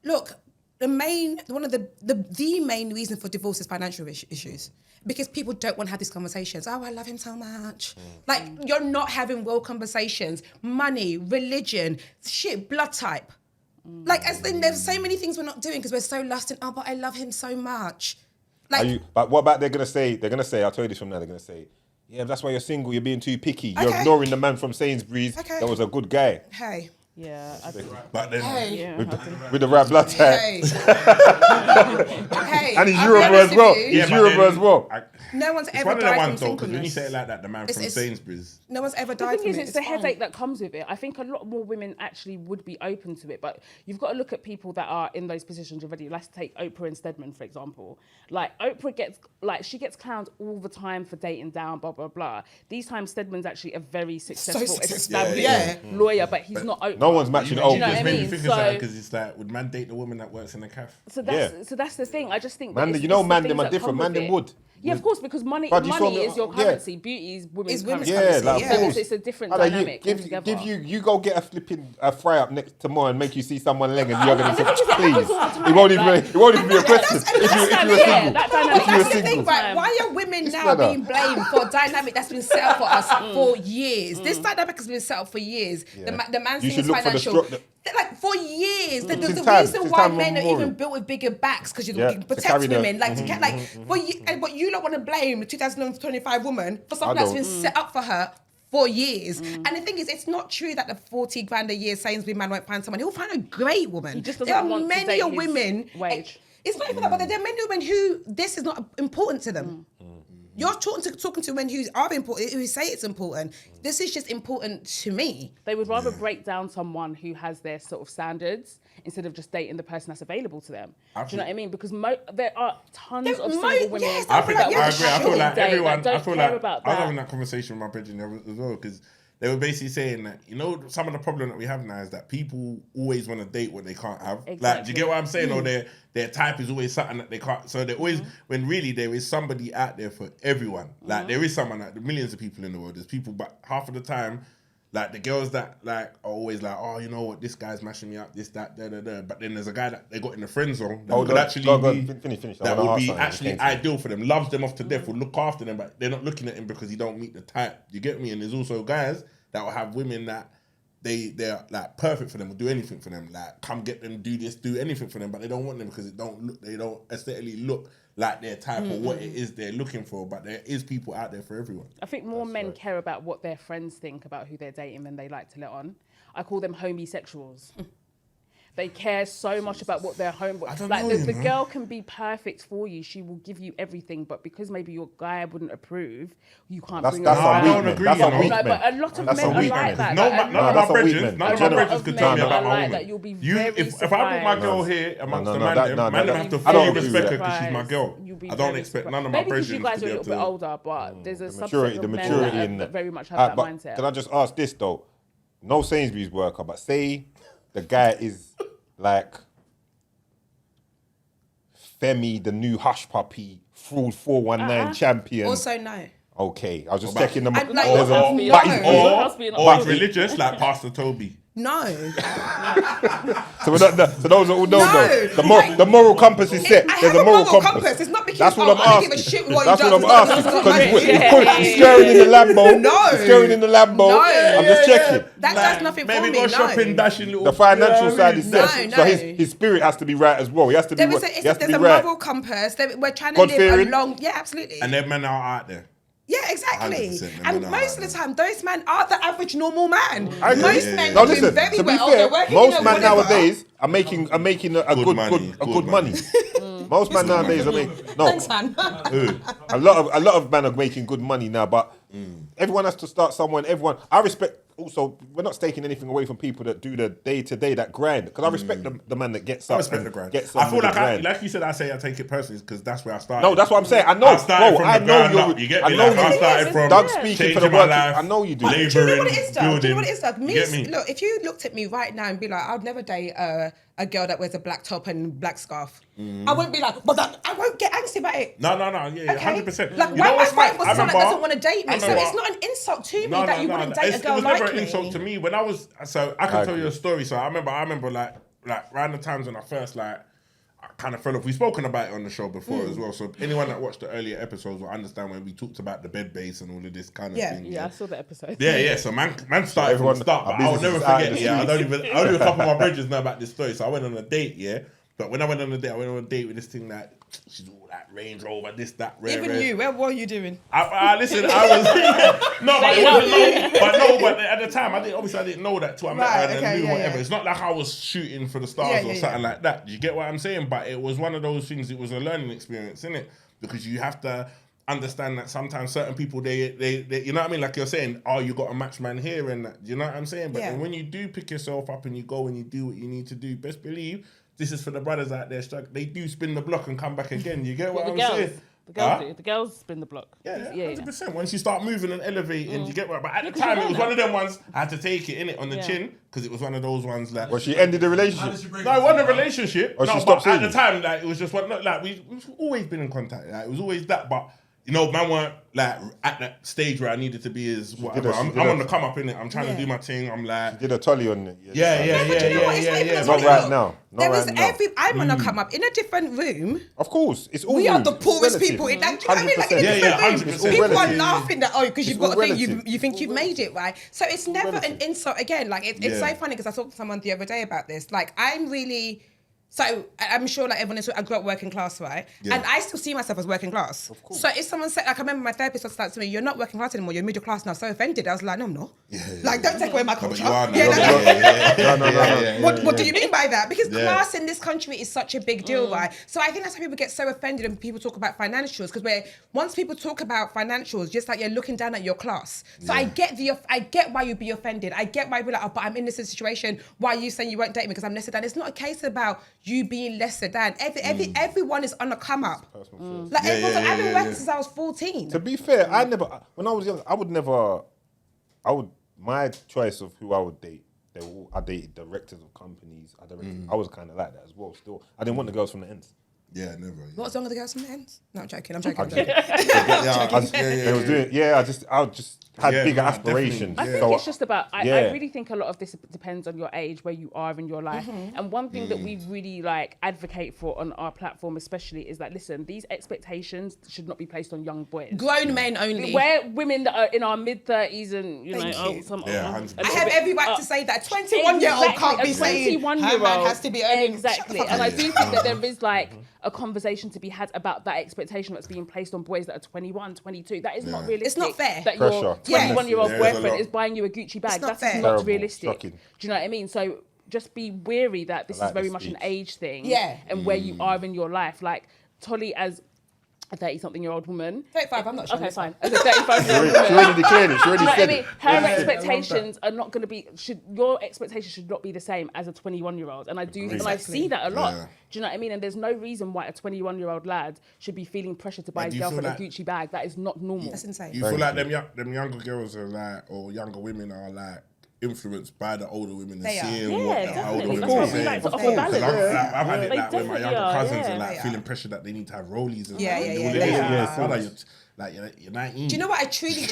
look, one of the main reason for divorce is financial issues, because people don't want to have these conversations. Oh, I love him so much. Like, you're not having real conversations. Money, religion, shit, blood type. Like, as in, there's so many things we're not doing because we're so lusting. Oh, but I love him so much. Like, But what about they're gonna say? I'll tell you this from now. They're gonna say, yeah, that's why you're single. You're being too picky. You're Okay. ignoring the man from Sainsbury's. Okay. That was a good guy hey, Yeah, But then, hey, with the right blood type. hey, hey. And he's I'll be Yoruba honest as well. with you, He's but Yoruba then as well. No one's It's ever one of the died from ones though, because when you singleness. say it like that, the man It's- from it's- Sainsbury's. No one's ever The died thing from is, it. it's the fine. headache that comes with it. I think a lot more women actually would be open to it, but you've got to look at people that are in those positions already. Let's take Oprah and Stedman, for example. Like, Oprah she gets clowned all the time for dating down, blah, blah, blah. These times, Stedman's actually a very successful, successful. established Yeah. lawyer, but he's not Oprah. No one's matching Do you know Oprah. what I Maybe mean? think So- of that because it's like, would man date the woman that works in the cafe? So that's the thing. I just think that Man, it's- you know, it's the man, things them are that different. come Man, with them it. would. Yeah, of course, because money But you saw money me- is your yeah. currency. Beauty is women's It's women's currency. Yeah, like, yeah. of course. It's a different Like, dynamic altogether. you go get a flipping fry up next tomorrow and make you see someone leg and you're gonna say, The thing is, it happens please. all the time, It won't even like- it won't even be a question. that's- If you were yeah, single. that But dynamic If you were that's the thing, single. right? Why are women now brother. being blamed for a dynamic that's been set up for us for years? This dynamic has been set up for years. The man's You thing should is look for the financial. stro- Like, for years. There's Since the time- reason since why time men are immemorial. even built with bigger backs, because you Yeah, can to protect carry the- women. Like, but you don't want to blame the 2025 woman for something I that's don't. been set up for her for years. And the thing is, it's not true that the 40 grand a year Sainsbury man won't find someone. He'll find a great woman. He just doesn't there are want to many date his women. wage. It's not even that, but there are many women who this is not important to them. You're talking to men who are important, who say it's important. This is just important to me. They would rather break down someone who has their sort of standards instead of just dating the person that's available to them. Do you know what I mean? Because there are tons of single women. yes, I agree. I feel like everyone. Don't I feel care like about I was that. having that conversation with my brethren as well because they were basically saying that some of the problem that we have now is that people always want to date what they can't have. Like, do you get what I'm saying? Or their type is always something that they can't. So they always, when really there is somebody out there for everyone. Like there is someone, like the millions of people in the world. There's people, but half of the time. Like the girls that like are always like, oh, you know what, this guy's mashing me up, this, that, da, da, da. But then there's a guy that they got in the friend zone that could actually finish. That would be actually ideal for them. Loves them off to death, will look after them, but they're not looking at him because he don't meet the type. You get me? And there's also guys that will have women that they're like perfect for them, will do anything for them. Like come get them, do this, do anything for them, but they don't want them because they don't aesthetically look like their type or what it is they're looking for. But there is people out there for everyone. I think more men care about what their friends think about who they're dating than they like to let on. I call them homosexuals. They care so much about what their home. Like the girl can be perfect for you. She will give you everything, but because maybe your guy wouldn't approve, you can't bring her around. I don't agree. That's a weak But man. a lot of That's men a are weak like man. that. None of my brethren could tell me about my woman. That. You'll be very If I brought my girl here amongst the man, don't have to fully respect her because she's my girl. I don't expect none of my brethren to be able to. Maybe because you guys are a little bit older, but there's a subset of men maturity that very much have that mindset. Can I just ask this though? No Sainsbury's worker, but say the guy is like Femi, the new hush puppy, fraud 419 champion. Also, no. Okay, I was just checking them. Or it's religious, like Pastor Toby. No. So those are all no. The moral compass is set. There's a moral compass. It's not because that's what I'm I don't give a asking. shit what That's he what does. I'm asking. He's scaring in the Lambo. No. He's scaring in the Lambo. No. I'm just checking. That does nothing for me. Maybe go shopping, dashing little. The financial side is set. No. So his spirit has to be right as well. He has to be right. There's a moral compass. We're trying to live along. Yeah, absolutely. And them men are out there. Yeah, exactly. 100%, And most of the time, those men are the average normal man. Most men now are listen, doing very to be well. fair, They're working, most men whatever. nowadays are making a good money. Most men nowadays are making Thanks, Han. a lot of men are making good money now, but everyone has to start somewhere. I respect. Also, we're not taking anything away from people that do the day to day that grind. Because I respect the man that gets up. I respect the grind. Gets I feel like like you said, I take it personally because that's where I started. No, that's what I'm saying. I know. I know you. You get I me? know Like, I started from Doug speaking for the changing my work. life. I know you do. Do you know what it is, Doug? Do you know what it is, Doug? You get me? Look, if you looked at me right now and be like, I would never date a girl that wears a black top and black scarf. I wouldn't be like, but I won't get angsty about it. No, yeah, 100%. Like, You know why what's my friend was mad? someone that doesn't want to date me? So remember- it's not an insult to me that you wouldn't date a girl it was like never me. an insult to me when I was. So I can tell you a story. So I remember like around the times when I first I kind of fell off. We've spoken about it on the show before as well. So anyone that watched the earlier episodes will understand when we talked about the bed base and all of this kind of thing. Yeah, I saw the episode. Yeah. So man started from the start, but I'll never forget. Yeah, only a couple of my bridges know about this story. So I went on a date. Yeah, but when I went on a date with this thing that she's all that Range Rover, this, that, rare. Even you, what were you doing? Listen, I was no, but it wasn't but at the time I didn't know that till I met her and then knew whatever. It's not like I was shooting for the stars or something like that. Do you get what I'm saying? But it was one of those things. It was a learning experience, innit? Because you have to understand that sometimes certain people they you know what I mean? Like you're saying, oh, you got a match man here and that. Do you know what I'm saying? But then when you do pick yourself up and you go and you do what you need to do, best believe. This is for the brothers out there. They do spin the block and come back again. You get what I'm saying? The girls spin the block. Yeah, 100%. Once you start moving and elevating, you get what. But at the time, it was one of them ones I had to take it in it on the chin because it was one of those ones like. Well, she ended the relationship. No, it wasn't a relationship. Or no, she stopped but at seeing the time, like it was just one. Like we've always been in contact. Like, it was always that, but. You know, man weren't like at that stage where I needed to be as whatever. I'm on the come up in it. I'm trying to do my thing. I'm like, did a tolly on it. Yeah. Not right now. I'm gonna come up in a different room. Of course, it's all. We are the poorest people in that. Do you know what I mean? Like in a different room. People are laughing that because you've got a thing. You think you've made it, right? So it's never an insult again. Like it's so funny because I talked to someone the other day about this. Like I'm really. So I'm sure like everyone is, I grew up working class, right? Yeah. And I still see myself as working class. Of course. So if someone said, like I remember my therapist was like to me, you're not working class anymore, you're middle class now. So offended. I was like, no, I'm not. Like, don't take away my culture. you are now. What do you mean by that? Because class in this country is such a big deal, right? So I think that's why people get so offended when people talk about financials, because once people talk about financials, just like you're looking down at your class. So I get why you'd be offended. I get why you'd be like, oh, but I'm in this situation. Why are you saying you won't date me because I'm lesser than? It's not a case about you being lesser than. Everyone is on a come up. Like I've been working since I was 14. To be fair, when I was young, my choice of who I would date, I dated directors of companies. I was kind of like that as well. Still, I didn't want the girls from the ends. Yeah, never. Yeah. What's wrong with the girls from the ends? No, I'm joking. I'm joking. I just had bigger aspirations. I think it's just about, I really think a lot of this depends on your age, where you are in your life. And one thing that we really like advocate for on our platform especially is that, listen, these expectations should not be placed on young boys. Grown men only. We're women that are in our mid-30s and, Thank you. I have every right to say that. 21-year-old can't be saying her man has to be earning. Exactly. And I do think that there is like a conversation to be had about that expectation that's being placed on boys that are 21, 22. That is not realistic. It's not fair. That your 21-year-old boyfriend is buying you a Gucci bag. That's not fair. realistic. Shocking. Do you know what I mean? So just be wary that this is very much an age thing. Yeah. And where you are in your life. Like Tolly as a 30-something-year-old woman. 35, I'm not sure. Okay, fine. As a 35-year-old woman. She already declared it. She already said it. Her expectations are not going to be. Your expectations should not be the same as a 21-year-old, and I do, and I see that a lot. Yeah. Do you know what I mean? And there's no reason why a 21-year-old lad should be feeling pressure to buy his girlfriend a Gucci bag. That is not normal. That's insane. You feel like them younger girls are like, or younger women are like, influenced by the older women and seeing what the older women are saying. Like to offer balance. I've had it like with my younger cousins and like Yeah. feeling pressure that they need to have rollies and like you're 19. Do you know what I actually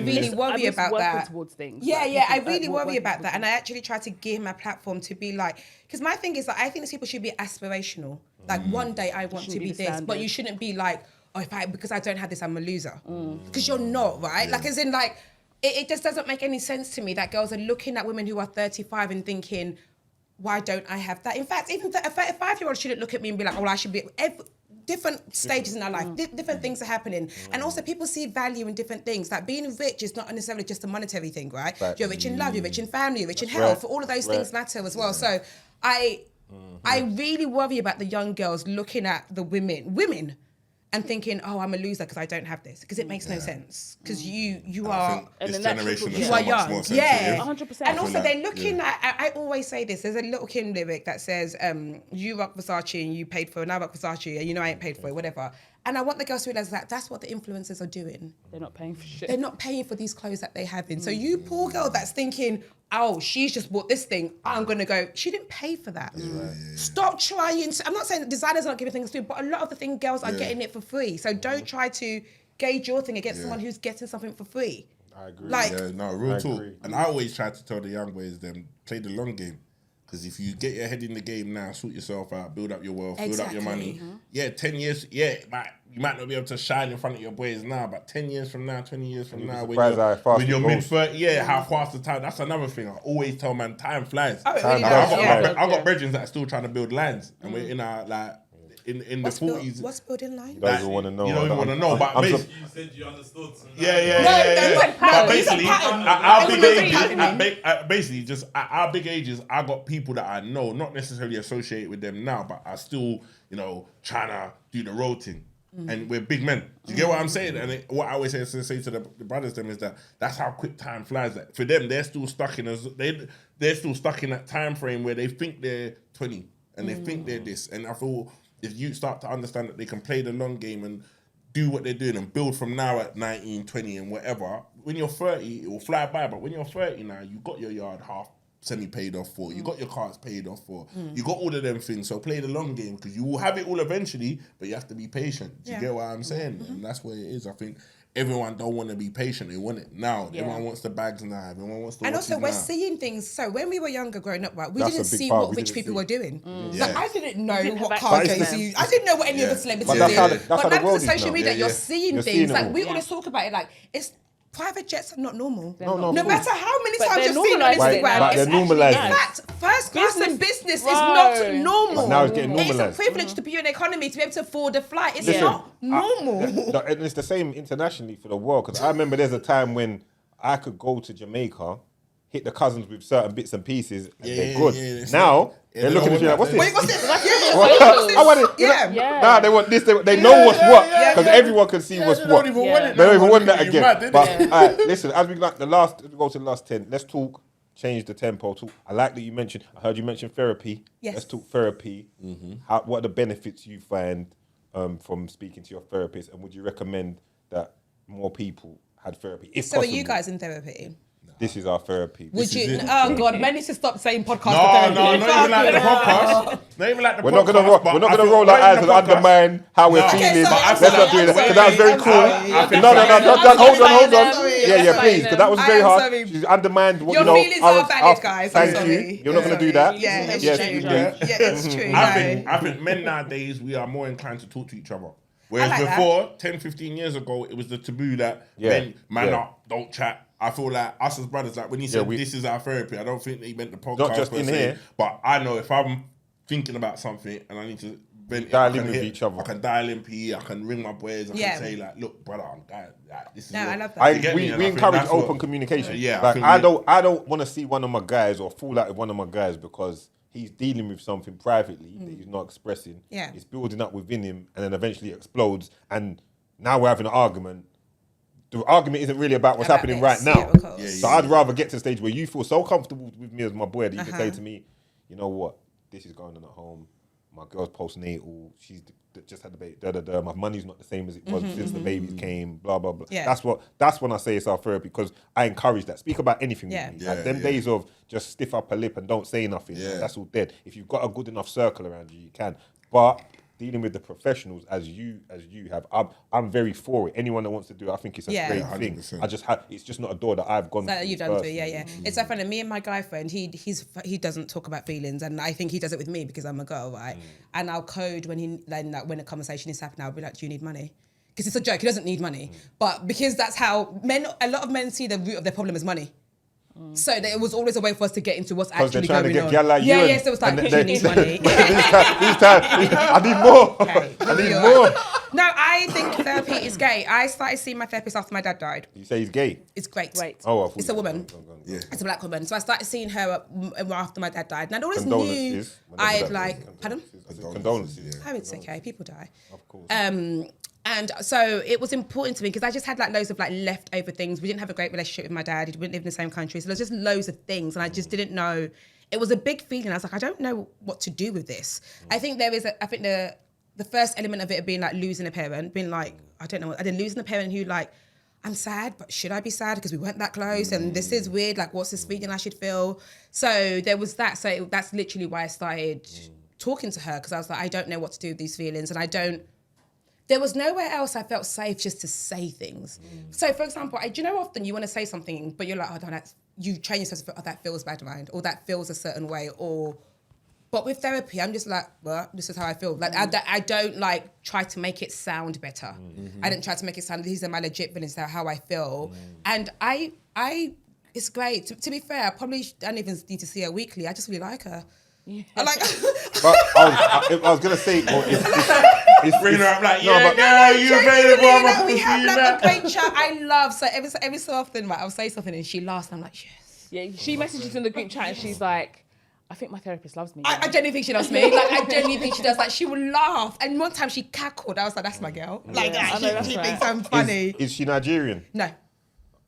really worry about that? Towards things. I really worry about that, and I actually try to give my platform to be like, because my thing is that I think these people should be aspirational. Like one day I want to be this, but you shouldn't be like, oh, because I don't have this, I'm a loser. Because you're not, right? Like as in like. It just doesn't make any sense to me that girls are looking at women who are 35 and thinking, why don't I have that? In fact, even a 35-year-old shouldn't look at me and be like, oh, I should be... different stages in our life, different things are happening. And also people see value in different things. Like being rich is not necessarily just a monetary thing, right? You're rich in love, you're rich in family, you're rich in health. All of those things matter as well. So I really worry about the young girls looking at the women, and thinking, oh, I'm a loser because I don't have this. Because it makes no sense. Because you are... This generation you are young. More yeah. 100%. And also they're looking at... I always say this. There's a Little Kim lyric that says, you rock Versace and you paid for it, and I rock Versace and you know I ain't paid for it, whatever. And I want the girls to realise that that's what the influencers are doing. They're not paying for shit. They're not paying for these clothes that they have in. So you poor girl that's thinking, oh, she's just bought this thing, I'm going to go. She didn't pay for that. Stop trying to... I'm not saying that designers aren't giving things free, but a lot of the thing girls are getting it for free. So don't try to gauge your thing against someone who's getting something for free. I agree. Like, real talk. And I always try to tell the young boys, play the long game. Because if you get your head in the game now, sort yourself out, build up your wealth, build up your money. 10 years, you might not be able to shine in front of your boys now, but 10 years from now, 20 years from now, when you're mid-30, how fast the time, that's another thing. I always tell man, time flies. Oh, it really does. I've got brethren that are still trying to build lines, and we're in our, like, in the 40s. What's building line? You don't even want to know. You don't even want to know, but basically... You said you understood. But basically, at our big ages, I got people that I know, not necessarily associated with them now, but are still, trying to do the road thing. And we're big men. Do you get what I'm saying? And what I always say to the brothers them is that's how quick time flies. Like, for them, they're still stuck in they're still stuck in that time frame where they think they're 20 and they think they're this. And I feel if you start to understand that they can play the long game and do what they're doing and build from now at 19, 20 and whatever, when you're 30, it will fly by. But when you're 30 now, you got your yard half semi-paid off for, you got your cars paid off for, you got all of them things, so play the long game because you will have it all eventually, but you have to be patient. Do you get what I'm saying? And that's what it is. I think everyone don't want to be patient, they want it now. Everyone wants the bags now, everyone wants the and also we're seeing things, so when we were younger growing up, right, we didn't see what rich people were doing. Like, I didn't know what car Jay-Z, I didn't know what any of the celebrities did. But now with social media, you're seeing things, like we always talk about it, like private jets are not normal. No, No of course. matter how many But times they're you've seen on normalising Instagram, it now. But they're It's actually normalising in it. mad. fact, first class and business is Bro. not normal. But now it's getting It's a normalised. privilege to be in an economy to be able to afford a flight. It's Listen, not normal. And it's the same internationally for the world. Because I remember there's a time when I could go to Jamaica, hit the cousins with certain bits and pieces, and they're good. it's Now like- they're looking at you like, what's this? Wait, what's this? I want it. Yeah. Yeah. Nah, they want this. They know what's what because everyone can see what's They what. don't even Yeah. want it. They don't even want Look that at you, again. mad, didn't But they? alright, listen, as we go to the last 10, let's talk. Change the tempo. Talk. I like that you mentioned. I heard you mention therapy. Yes. Let's talk therapy. What are the benefits you find from speaking to your therapist, and would you recommend that more people had therapy? If So possible? are you guys in therapy? This is our therapy. Would you? is it. Oh God, men need to stop saying podcast. No, therapy. not even like the podcast. Not even like the We're podcast. not gonna roll. but We're not I gonna feel roll our when eyes the and podcast- undermine how we're No. feeling. Okay, sorry, Let's I'm not do sorry, that I'm because that was very sorry. cool. I'm sorry. No, hold sorry, on. I'm sorry, Yeah, I'm please, because that was sorry. very I am hard. sorry. She's undermined what Your you know. feelings are valid, guys. I'm Thank sorry. you. You're not gonna do that. Yeah, it's Yes, true. you do. Yeah, it's true. I think men nowadays, we are more inclined to talk to each other. Whereas like that. before, 10, 15 years ago, it was the taboo that men man up, don't chat. I feel like us as brothers, like when he said this is our therapy, I don't think that he meant the podcast. Not just per in se, here. but I know if I'm thinking about something and I need to vent, Dial I in can with each other. I can dial in PE, I can ring my boys, I Yeah. can say like, look, brother, I'm dying. Like, this is No, what- I love that. You get me? We And I think encourage that's what- open communication. Yeah, I like think I don't want to see one of my guys or fall out with one of my guys because he's dealing with something privately that he's not expressing. Yeah. It's building up within him and then eventually it explodes. And now we're having an argument. The argument isn't really about what's About happening this, right now. yeah, of course. Yeah, So I'd rather get to the stage where you feel so comfortable with me as my boy that you can say to me, you know what, this is going on at home. My girl's postnatal. She's just had the baby. My money's not the same as it was since the babies came. Blah blah blah. Yeah. That's when I say it's our therapy because I encourage that. Speak about anything Yeah. with me. Like them Yeah. days of just stiff upper lip and don't say nothing. Yeah. That's all dead. If you've got a good enough circle around you, you can. But dealing with the professionals as you have, I'm very for it. Anyone that wants to do it, I think it's a Yeah. great 100%. thing. it's just not a door that I've gone That through. you've done through, personally. yeah. It's so funny. Me and my guy friend, he doesn't talk about feelings, and I think he does it with me because I'm a girl, right? And I'll code when when a conversation is happening, I'll be like, "Do you need money?" Because it's a joke. He doesn't need money, but because that's how a lot of men see the root of their problem as money. So it was always a way for us to get into what's Because they're actually trying to going get on. gal like you. Yeah, and- yeah. So it's like, and "Do you need money?" These times, I need more. Okay. I need more. No, I think therapy is gay. I started seeing my therapist after my dad died. You say he's gay? It's great. Great. Oh, I thought It's you- a woman. Yeah. It's a black woman. So I started seeing her after my dad died. And I'd always knew Condolences. Whenever I'd that is. like, pardon? I said Condolences. Oh, it's okay. People die. Of course. And so it was important to me because I just had like loads of like leftover things. We didn't have a great relationship with my dad. He didn't live in the same country. So there's just loads of things. And I just didn't know. It was a big feeling. I was like, I don't know what to do with this. I think the first element of it being like losing a parent, being like, I don't know. I did losing a parent who like, I'm sad, but should I be sad? Because we weren't that close and this is weird. Like, what's this feeling I should feel? So there was that. So that's literally why I started talking to her because I was like, I don't know what to do with these feelings. And there was nowhere else I felt safe just to say things. So for example, do you know often you want to say something, but you're like, oh, no, you train yourself to feel, oh, that feels bad, mind, or that feels a certain way, but with therapy, I'm just like, well, this is how I feel. Like, I don't like try to make it sound better. I didn't try to make it sound, these are my legit feelings, they're how I feel. And it's great. To be fair, I probably don't even need to see her weekly. I just really like her. Yeah. I like. But I was gonna say, well, it's Bringing her up like, no, yeah, but- girl, you available? I'm Like, up we to see have you like now. a great chat. I love so every so often, like, I'll say something and she laughs and I'm like, yes. Yeah, she messages in the group chat and she's like, I think my therapist loves me. I genuinely think she loves me. Like, I genuinely think she does. Like, she would laugh. And one time she cackled. I was like, that's my girl. Like, Yeah, I know, that's she right. thinks I'm funny. Is she Nigerian? No.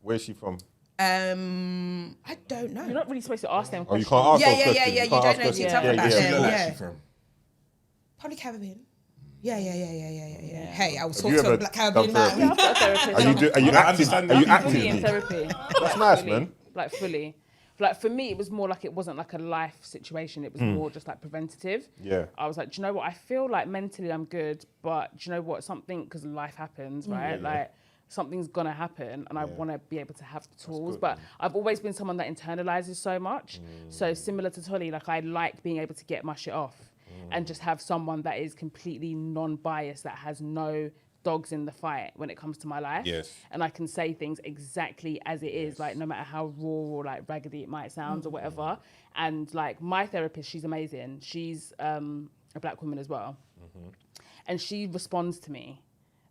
Where's she from? I don't know. You're not really supposed to ask them Oh, you questions. can't ask Yeah, those yeah, questions. yeah. You can't don't ask know questions. too tough about yeah. them. Where she look like Yeah. she from? Probably Caribbean. Yeah. Hey, I was Have you talking to a ever black Caribbean done therapy? man. Yeah, I've got a therapist. Are you I active? understand Are you that. Fully in actively? therapy. That's nice, Fully. man. Like fully. Like for me, it was more like it wasn't like a life situation. It was more just like preventative. Yeah. I was like, do you know what? I feel like mentally I'm good, but do you know what? Something, because life happens, right? Like something's gonna happen, and I want to be able to have the tools. good, But I've always been someone that internalizes so much. So similar to Tolly, like I like being able to get my shit off and just have someone that is completely non-biased, that has no dogs in the fight when it comes to my life. Yes. And I can say things exactly as it is, like no matter how raw or like raggedy it might sound or whatever. And like my therapist, she's amazing. She's a black woman as well. And she responds to me,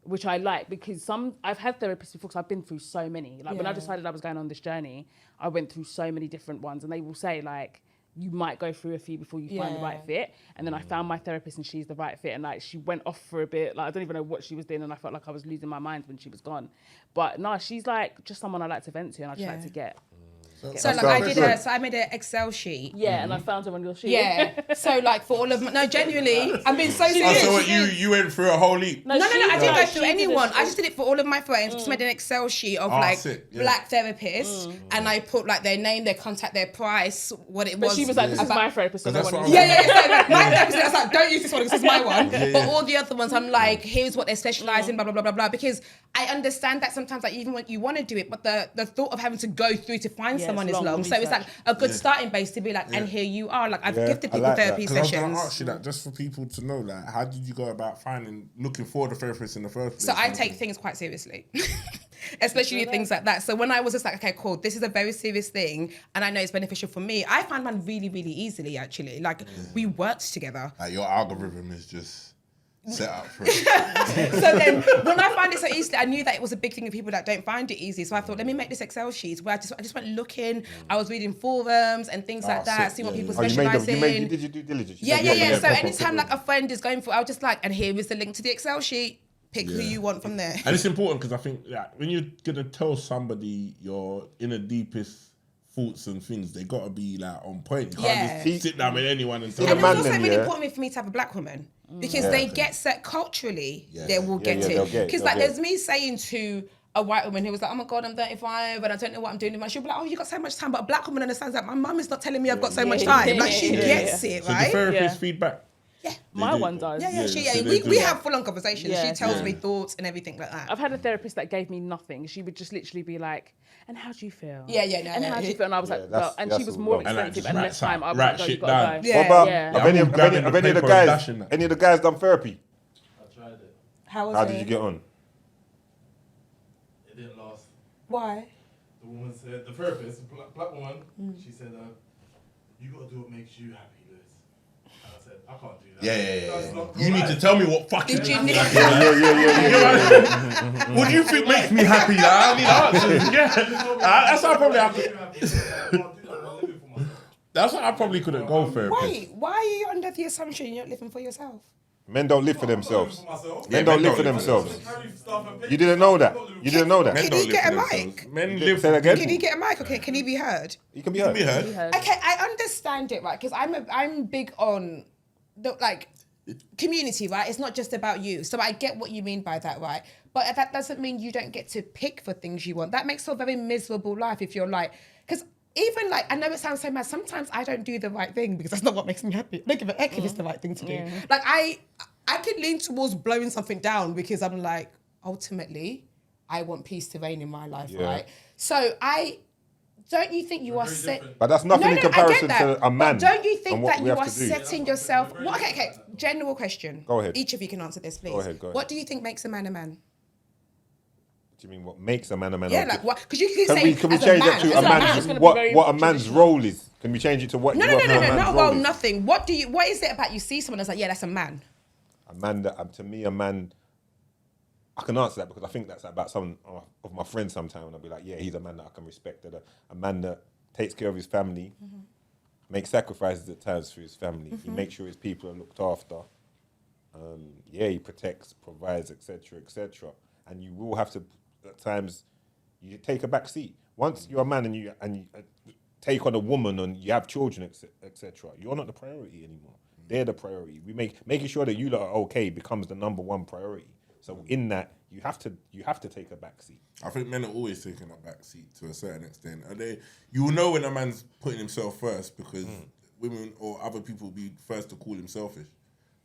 which I like, because I've had therapists before, because I've been through so many. Like when I decided I was going on this journey, I went through so many different ones, and they will say like, you might go through a few before you find the right fit. And then I found my therapist, and she's the right fit. And like, she went off for a bit. Like, I don't even know what she was doing, and I felt like I was losing my mind when she was gone. But no, she's like just someone I like to vent to, and I just like to get. So like I made an Excel sheet. Yeah, and I found her on your sheet. Yeah. So like for all of no, genuinely, I'm being so serious. So you went through a whole heap. No, I didn't go through anyone. I just did it for all of my friends. Just made an Excel sheet of black therapists, and I put like their name, their contact, their price, what it was. But she was like, "This is my therapist." So yeah. So my therapist, I was like, "Don't use this one because it's my one." But all the other ones, I'm like, "Here's what they specialize in." Blah blah blah blah blah. Because I understand that sometimes, like even when you want to do it, but the thought of having to go through to find someone is long. So it's like a good starting base to be like, and here you are. Like I've gifted people like therapy Because I was sessions. going to ask you that just for people to know, like, how did you go about looking for the therapist in the first place? So I take things quite seriously, especially things like that. So when I was just like, okay, cool, this is a very serious thing, and I know it's beneficial for me, I found one really, really easily, actually. Like, we worked together. Like, your algorithm is just set up for it. So then when I found it so easily, I knew that it was a big thing of people that don't find it easy. So I thought, let me make this Excel sheet where I just went looking. I was reading forums and things like that, seeing what people specialise in. You did your due diligence. Yeah. So anytime like a friend is going through, I was just like, and here is the link to the Excel sheet. Pick who you want from there. And it's important because I think when you're going to tell somebody your inner deepest thoughts and things, they got to be like on point. You can't just sit down with anyone and tell And them. it was also really important for me to have a black woman, because they get set culturally, they will get it. Because like there's me saying to a white woman who was like, oh my God, I'm 35 and I don't know what I'm doing with my, she'll be like, oh, you got so much time. But a black woman understands that my mum is not telling me I've got so much time. Like she gets it, right? So the therapist feedback. Yeah. My one does. We have full-on conversations. She tells me thoughts and everything like that. I've had a therapist that gave me nothing. She would just literally be like, and how do you feel? And how do you feel? And I was like, well, and she was more expensive and less time. I was like, you gotta go. What about have any of the guys done therapy? I tried it. How did you get on? It didn't last. Why? The woman said, the therapist, the black woman, she said, you got to do what makes you happy, Lewis. And I said, I can't do that. You need to tell me what fucking Did you happy. need What do you think makes me happy? I need answers. That's how I probably have to. That's why I probably couldn't go therapist. Wait, why are you under the assumption you're not living for yourself? Men don't live for themselves. Men Men don't don't live for live for themselves. You didn't know that. You didn't know that. Can he get a mic? Men live Say that again. Can he get a mic? Okay, can he be heard? You can be heard. Okay, I understand it, right? Because I'm big on the like community, right? It's not just about you. So I get what you mean by that, right? But that doesn't mean you don't get to pick for things you want. That makes for a very miserable life if you're like, because even like, I know it sounds so mad, sometimes I don't do the right thing because that's not what makes me happy. I don't give a heck if it's the right thing to do. Like I could lean towards blowing something down because I'm like, ultimately, I want peace to reign in my life, right? So don't you think you are set? But that's nothing in comparison to a man. But don't you think that we you have are to do. setting yourself? Well, okay. General question. Go ahead. Each of you can answer this, please. Go ahead. What do you think makes a man a man? Do you mean what makes a man a man? Yeah, like what? Because you keep Can saying we as change a man, it to as a man's gonna be what very a man's role is? Can we change it to what? No, man's role is? nothing. What is it about you see someone that's like, yeah, that's a man? A man that to me, a man. I can answer that because I think that's about some of my friends sometimes, and I'll be like, yeah, he's a man that I can respect. A man that takes care of his family, makes sacrifices at times for his family. He makes sure his people are looked after. He protects, provides, etc., etc. And you will have to at times you take a back seat. Once you're a man and you take on a woman and you have children, etc., you're not the priority anymore. They're the priority. Making sure that you lot are okay becomes the number one priority. So in that, you have to take a back seat. I think men are always taking a back seat to a certain extent. You will know when a man's putting himself first because women or other people will be first to call him selfish.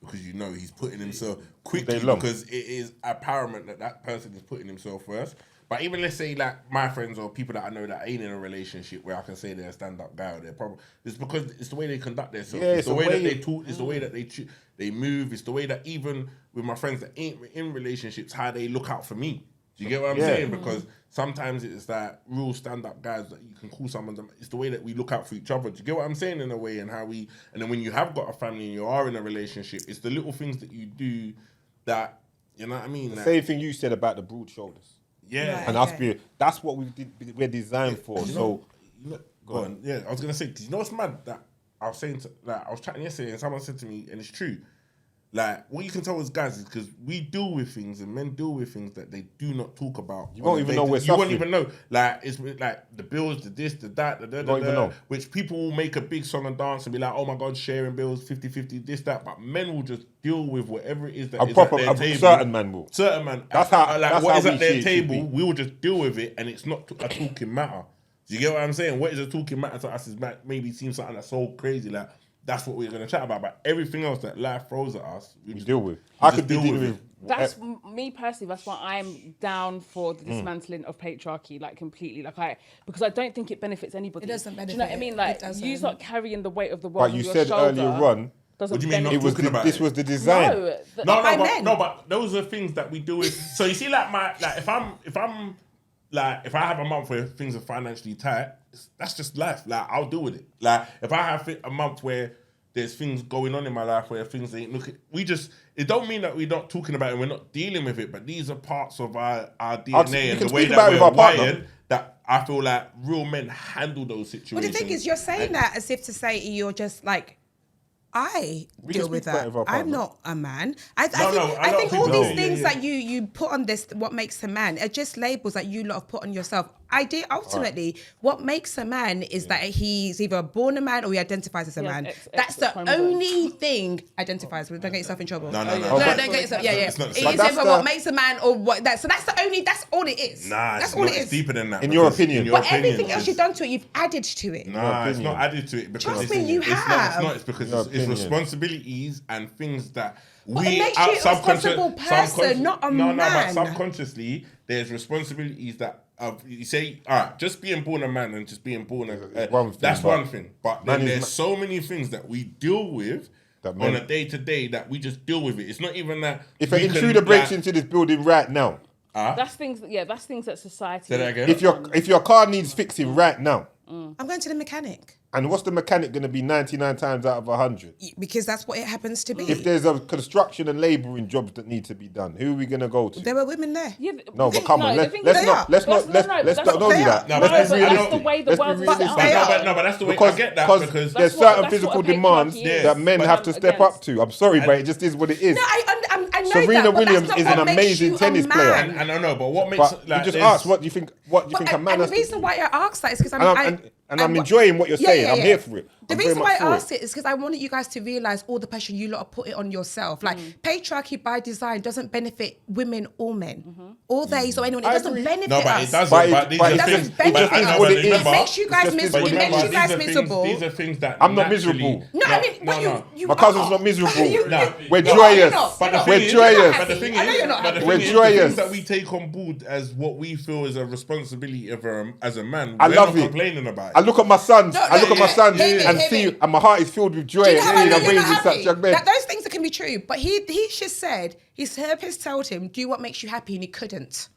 because you know he's putting himself quickly day long. because it is apparent that person is putting himself first. But even let's say like my friends or people that I know that ain't in a relationship where I can say they're a stand-up guy or they're probably it's because it's the way they conduct themselves. Yeah, it's the way that they of- talk. It's the way that they move. It's the way that even with my friends that ain't in relationships, how they look out for me. Do you get what I'm Yeah. saying? Because sometimes it's that real stand-up guys that you can call someone. It's the way that we look out for each other. Do you get what I'm saying? In a way, and how we. And then when you have got a family and you are in a relationship, it's the little things that you do that you know what I mean. Like, Same thing you said about the broad shoulders. yeah. And us being, that's what we're designed for. You So know, go on. Yeah, I was gonna say, 'cause you know what's mad that I was saying, I was chatting yesterday, and someone said to me, and it's true. Like, what you can tell as guys is because we deal with things and men deal with things that they do not talk about. You won't even know we're You won't suffering. even know. Like, it's like the bills, the this, the that, the won't even know. which people will make a big song and dance and be like, oh my God, sharing bills, 50-50, this, that. But men will just deal with whatever it is that is at their table. Certain man will. Certain man. That's how- like, that's what how is we at see their it should table, be. we will just deal with it and it's not a talking matter. Do you get what I'm saying? What is a talking matter to us is maybe seems something that's so crazy. Like, that's what we're going to chat about. But everything else that life throws at us, we just deal with. we I just could be deal dealing with with. That's me personally. That's why I'm down for the dismantling of patriarchy, like completely. Because I don't think it benefits anybody. It doesn't Do you know what I benefit. mean? It Like doesn't. you not carrying the weight of the world But you on your said shoulder. earlier on, Doesn't What do you mean not benefit- it was talking about this it? was the design. No, but those are things that we do with. So you see, like if I have a month where things are financially tight, that's just life. Like, I'll deal with it. Like, if I have a month where there's things going on in my life where things ain't looking, it don't mean that we're not talking about it and we're not dealing with it, but these are parts of our DNA and the way that we're wired that I feel like real men handle those situations. But the thing is, you're saying that as if to say you're just like, I We deal can with speak about that. it with our I'm partner. not a man. I No, no, a lot think of all people these do. things Yeah, yeah. that you put on this, what makes a man, are just labels that you lot have put on yourself. Ultimately, what makes a man is that he's either born a man or he identifies as a man. That's the only thing identifies with. Don't get yourself in trouble. No. No, don't get yourself. Yeah. It's not the It's same. But either what makes a man or what that. So that's all it is. Nah, that's it's all not. it It's is. deeper than that. In your because opinion. in your But everything else it's- you've done to it, you've added to it. Nah, it's opinion. not added to it because Trust me, you it's not. It's have. not. It's because Your it's opinion. responsibilities and things that But we it makes you a subconscious- responsible person, not a No, man. but subconsciously, there's responsibilities that you say, all right, just being born a man and just being born It's one thing, that's but one thing. But then man is there's so many things that we deal with That on men- a day to day that we just deal with it. It's not even that. If we an can, intruder breaks like- into this building right now, That's things. That's things that society. Say that again. if your car needs fixing right now, I'm going to the mechanic and what's the mechanic going to be 99 times out of 100? because that's what it happens to be. If there's a construction and labouring jobs that need to be done, who are we going to go to? There were women there. Yeah, No, but come on, the let's thing not is- don't that's do what that. they are. Let's No, be but realistic. that's the way the Let's be world is realistic. set They up. but that's the way Because I get that because because there's That's what- certain that's what physical a patriarchy demands is. that men But have I'm to step against. up to. I'm sorry, but it just is what it is. No, I know Serena that, but Williams that's is not an what makes amazing you a tennis player. man. and I know, but what makes But like you just there's- asked what do you think a man And has the to reason why I asked that is because I'm enjoying what you're saying. I'm here for it. The I'm very reason why much I for asked it is because I wanted you guys to realise all the pressure you lot have put it on yourself. Like patriarchy by design doesn't benefit women or men, or they or anyone. It I doesn't agree. benefit No, but us. it doesn't. But But it- these but are it things. doesn't benefit but us. what it is. It makes you guys It's just miserable. It remember, makes you guys these are miserable. Things, these are things that I'm not naturally- miserable. No, I mean, but you My cousin's are. not miserable. No. We're No, joyous. you're not. But the We're thing is, joyous. but the thing I know is, you're not but the happy. We're thing is, the joyous. things that we take on board as what we feel is a responsibility of as a man. I we're love not it. complaining about it. I look at my sons. No, I look at my yeah, sons hear me, and hear see, me. and my heart is filled with joy. Do you know how I seeing know them you're not raising such happy? young men. That those things that can be true, but he just said his therapist told him do what makes you happy, and he couldn't.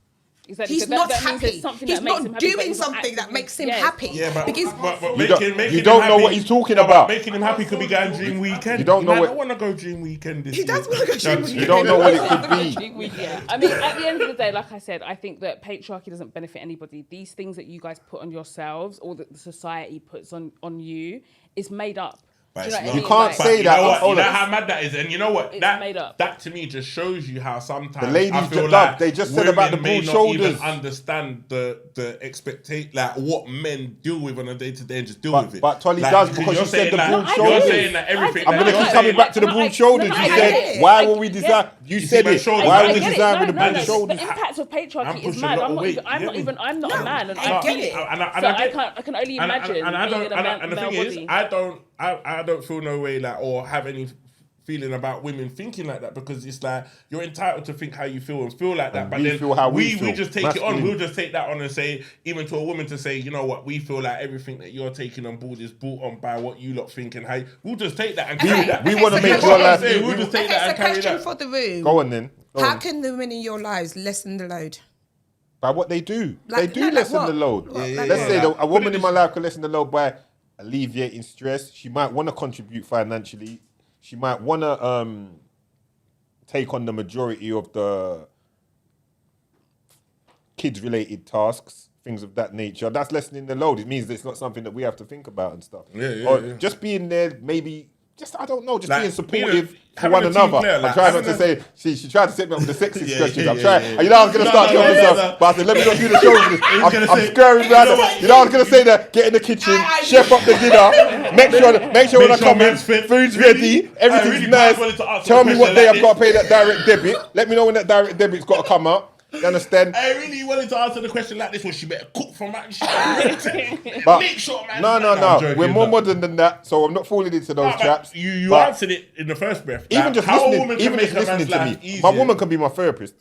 Exactly. He's So that- not that means happy. there's something He's that makes not him happy, but doing he's not something that actively- makes him Yes. happy. Yeah, but because You don't know what he's talking about. Making him happy could be going dream weekend. You don't know I what- don't want to go dream weekend this He does year. wanna go dream No, weekend. You don't know what it could be. Yeah, I mean, at the end of the day, like I said, I think that patriarchy doesn't benefit anybody. These things that you guys put on yourselves or that the society puts on you is made up. But Do you know it's what I not. mean? can't Like, say You that. know what? Hold You know on. how mad that is, and you know what? It's That made up. That to me just shows you how sometimes The ladies I feel just- like they just said about the women may broad not shoulders. even understand the expectation, like what men deal with on a day to day, and just deal But- with it. but Tolly Like, does because you're you said saying the like, broad You're shoulders. saying that everything. I'm that going to you're keep coming saying- back to the No, broad I- shoulders. no, You I said, get it. why I will we get design? it. You see said my it. shoulders. Why I are we get it. designing the No, broad no, shoulders? the impact of patriarchy I'm is pushing mad. a lot I'm of not weight, even. I'm you not get even. me? I'm not a man, and I I get feel it. So I can only imagine and I being in a don't. And the male thing is, body. I don't feel no way like or have any feeling about women thinking like that, because it's like you're entitled to think how you feel and feel like that. And But we then feel how we feel. just take it on. Masculine. We'll just take that on and say, even to a woman to say, you know what, we feel like everything that you're taking on board is brought on by what you lot think and how. We'll just take that and carry that. we wanna You make get your what I'm life- saying? We'll just take Okay, that so and carry question that. for the room. Go on then. Go How on. can the women in your lives lessen the load? By what they do. Like- They do no, like lessen what? the load. What? Like Let's what? say Like, a woman in my life can lessen the load by alleviating stress. She might want to contribute financially. She might want to take on the majority of the kids-related tasks, things of that nature. That's lessening the load. It means that it's not something that we have to think about and stuff. Or just being there, maybe. Just, I don't know, just Like, being supportive for having one a team another. player, I'm like, trying not having to a- say, she tried to set me up with the sexist Yeah, questions. I'm yeah, trying. yeah. You know, I was going to start jumping stuff, but I said, let me not do the show for this. was gonna I'm say, scurrying around. You know, I was going to say that, get in the kitchen, chef up the dinner, make sure when I come in, man's fit. food's Really? ready, everything's really nice. wanted to ask Tell a me question what day like I've got to pay that direct debit. Let me know when that direct debit's got to come out. You understand? I really wanted to answer the question like this. Well, she better cook for man. But Make sure, man. no, I'm joking, we're more no. modern than that, so I'm not falling into those No, but traps. You But answered it in the first breath. even Like, just how a listening, woman can even make just a man's listening to me, life easier. my woman can be my therapist.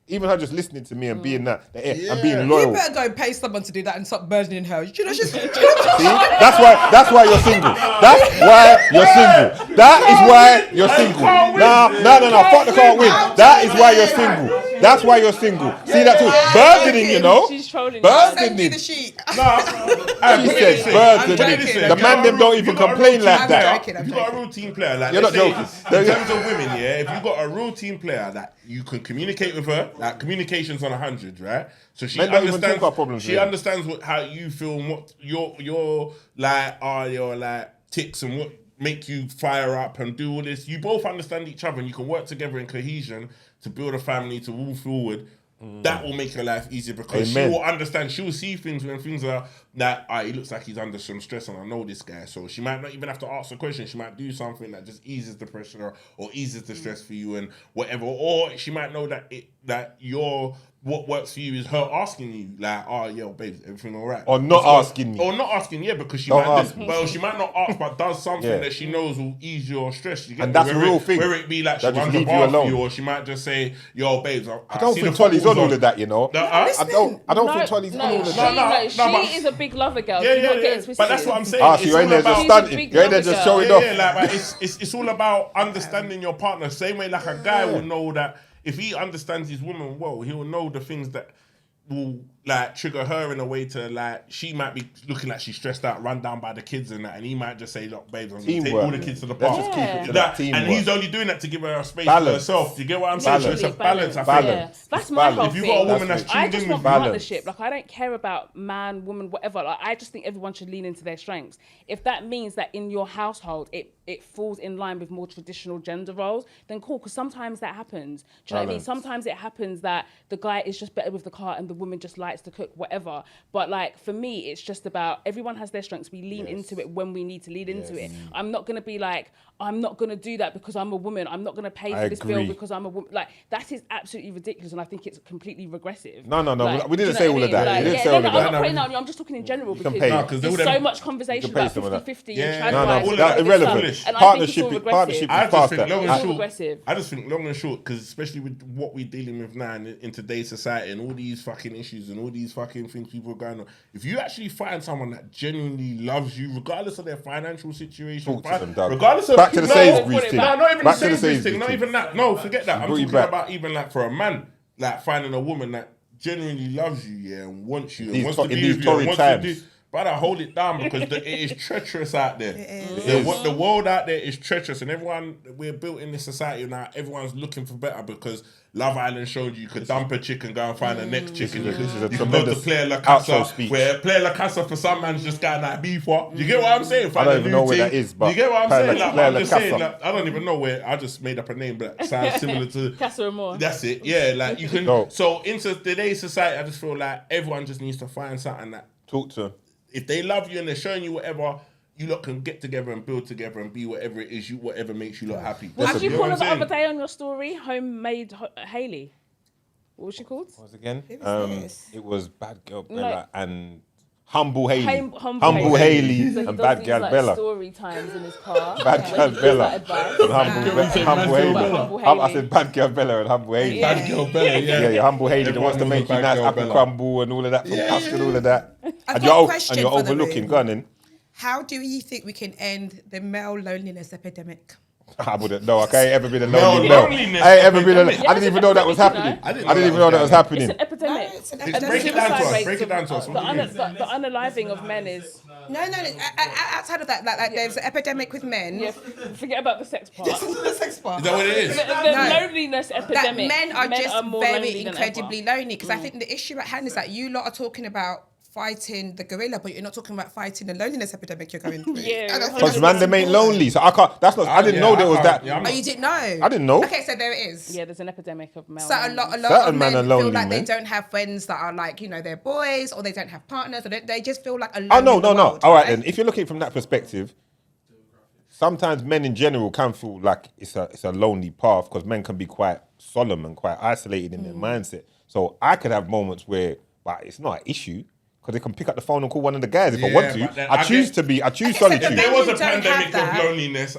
Even her just listening to me and being that, and Yeah. being You loyal. better go pay someone to do that and stop burdening her. You know, just See, that's why you're single. That's why you're single. That is why you're single. No. Fuck the can't win. That is why you're single. That's why you're single. See that too? Burdening, you know. She's trolling. I'll send you Burdening. the sheet. She said burdening. The man them don't even complain like that. joking, If you got a real team player, like You're let's not say, joking. in terms of women, yeah, if you got a real team player that you can communicate with her, like communications on 100, right? So she Men don't even understands. talk about problems, She really. understands how you feel and what your like are your like ticks and what make you fire up and do all this. You both understand each other and you can work together in cohesion to build a family, to move forward. That will make your life easier because Amen. she will understand. She will see things when things are that he looks like he's under some stress, and I know this guy. So she might not even have to ask a question. She might do something that just eases the pressure or eases the stress for you and whatever. Or she might know that what works for you is her asking you like, "Oh, yo, babe, everything all right?" Or not asking me. Or not asking, yeah, because she Don't might. ask me. Well, she might not ask, but does something Yeah. that she knows will ease your stress. You get And me? that's a Whether real it- thing. Whether it be like she That just runs a leave you bar for alone. you, or she might just say, "Yo, babes, I don't see think the Tolly's football's on all of that, you know. I don't think Tolly's on all of she, that. she is a big lover girl. Yeah, Do not get yeah. it twisted. But that's what I'm saying. Ah, so It's you're in all there about- just She's a stunting. big You're in there lover just girl. showing Yeah, off. yeah, like, but it's all about understanding your partner. Same way like a guy will know that if he understands his woman well, he will know the things that will like trigger her in a way to like she might be looking like she's stressed out, run down by the kids and that, and he might just say, "Look, babes, I'm gonna take Teamwork. all the kids to the Let's park." just keep it to That- that teamwork. and he's only doing that to give her a space Balance. for herself. You get what I'm saying? So it's a balance. I think. Balance. Yeah. That's It's my whole balance. If thing. you've got a woman That's that's I tuned just in want with balance. partnership. Like I don't care about man, woman, whatever. Like I just think everyone should lean into their strengths. If that means that in your household it falls in line with more traditional gender roles, then cool. Because sometimes that happens. Do you know what I mean? Balance. Sometimes it happens that the guy is just better with the car and the woman just likes to cook, whatever. But like for me, it's just about everyone has their strengths. We lean into it when we need to lean into it. I'm not gonna be like, I'm not gonna do that because I'm a woman. I'm not gonna pay I for this bill agree. because I'm a woman. Like that is absolutely ridiculous, and I think it's completely regressive. No, Like, we do you didn't know say what all I of that. mean? We didn't Like, say no, all no, of I'm that. not putting down you. I'm just talking in general can because pay. No, 'cause there's they so wouldn't- much conversation pay about some of that. 50-50 Yeah. and trying No, to no, buy all of that's that. irrelevant. Foolish. And I think it's Partnership, all is regressive. I just past think that. long and It's all short. regressive. I just think long and short, because especially with what we're dealing with now in today's society and all these fucking issues and all these fucking things people are going on. If you actually find someone that genuinely loves you, regardless of their financial situation, Talk to them, Doug. regardless of Back to the Sainsbury's thing. No, not even Back the to the Sainsbury's Sainsbury's thing. Not thing. even that. No, forget that. I'm brought you talking back. about even like for a man, like finding a woman that genuinely loves you, yeah, and wants you, and These wants to- to in be these with you, and torrid wants times. to do. Brother, hold it down because it is treacherous out there. is. What the world out there is treacherous, and everyone we're built in this society now. Everyone's looking for better because Love Island showed you could dump a chick and go and find the next chick, and this is a you can go to tremendous Player La outro Casa, speech. where Player La Casa for some man's just got that beef. What you get what I'm saying? Find don't a even new know where thing. that is, but you get what I'm Player saying? La- Like, Player I'm La just saying, Casa. like, I don't even know where. I just made up a name, but it sounds similar to Casa Amor. That's it. Yeah, like you can. No. So into today's society, I just feel like everyone just needs to find something that Talk to them. if they love you and they're showing you whatever, you lot can get together and build together and be whatever it is, whatever makes you lot happy. What did you know call what her the I'm other saying? day on your story? Homemade Hailey. What was she called? What was it again? Who was this? It was Bad Girl Bella and Humble Haley. Humble Haley So he and does Bad these, Gal like, Bella. story times in his car. Bad where Gal he gives, Bella. like, advice. And Humble Haley. Humble I Haley. said Bad Gal Bella and Humble Haley. Yeah. Bad girl Bella, yeah. Yeah, Humble Haley, the Everyone wants to knows make you Bad nice Girl apple Bella. crumble and all of that from Cust and all of that. I've And got a you're, question and you're for the overlooking, room. go on then. How do you think we can end the male loneliness epidemic? I wouldn't know. I ain't ever been a Male lonely male. loneliness I ain't ever been. epidemic. I didn't even know that was happening. I didn't I didn't even know that was happening. It's an epidemic. No, it's an And epidemic. the Break it down to suicide us, rates break it of- down to us. The, What do you mean? the unaliving of men is... No. Outside of that, like there's an epidemic with men. Yeah, forget about the sex part. This is the sex part. Is that what it is? The No. loneliness That epidemic. men are just more very lonely than incredibly ever. lonely. Because I think the issue at hand is that you lot are talking about fighting the gorilla, but you're not talking about fighting the loneliness epidemic you're going through. Yeah, And I think Because that's man, them ain't important. lonely, so I can't. That's not. I didn't Yeah, know there I was can't- that. yeah, I'm Oh, not- you didn't know? I didn't know. Okay, so there it is. Yeah, there's an epidemic of male So a lot loneliness. of Certain men men are feel lonely, like man. they don't have friends that are like, you know, they're boys, or they don't have partners, or they just feel like alone. Oh no, in the no. world, All right then. If you're looking from that perspective, sometimes men in general can feel like it's a lonely path because men can be quite solemn and quite isolated in their mindset. So I could have moments where, but it's not an issue because they can pick up the phone and call one of the guys if I Yeah, want but to. then I I choose get- to be. I choose Okay, so the solitude. If there was a Men don't have pandemic of that. loneliness,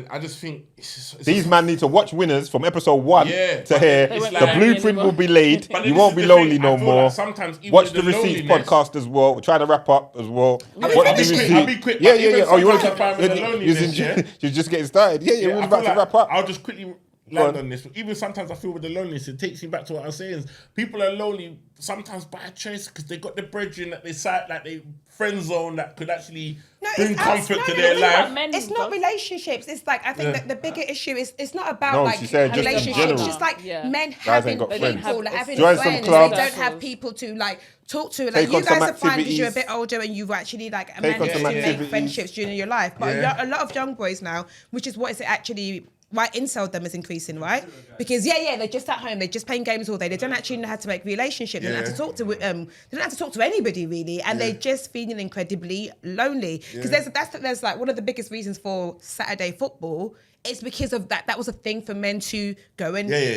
I just think it's These man need to watch Winners from episode 1 Yeah, to but hear They won't the be lonely blueprint anymore. will be laid. But You this won't is be the lonely thing, no I feel more. like sometimes even Watch with the the Receipts loneliness- podcast as well. We're trying to wrap up as well. we Watch finished? the Receipts. I'll be quick, Yeah, but yeah, yeah. even Oh, you want to sometimes I find with the loneliness, yeah? You're just getting started. Yeah, yeah. We're I about feel to wrap up. I'll just quickly Go land on. on this. Even sometimes I feel with the loneliness, it takes me back to what I was saying. People are lonely sometimes by choice because they got the brethren that they sat, like they friend zone that could actually bring comfort to their life. It's not relationships. It's like I think that the bigger issue is it's not about No, like she said just in relationships. general. It's just like Yeah. men Guys having ain't got people, friends. like having Join some friends. clubs. They don't have people to like talk to. Like Take you on some guys are fine because you're a activities. bit older and you've actually like Take on managed some to make activities. friendships during your life. But Yeah. a lot of young boys now, which is what is actually why incel them is increasing, right? Because they're just at home, they're just playing games all day. They don't actually know how to make relationships. They don't have to talk to they don't have to talk to anybody really, and they're just feeling incredibly lonely. Because there's like one of the biggest reasons for Saturday football. It's because of that. That was a thing for men to go and make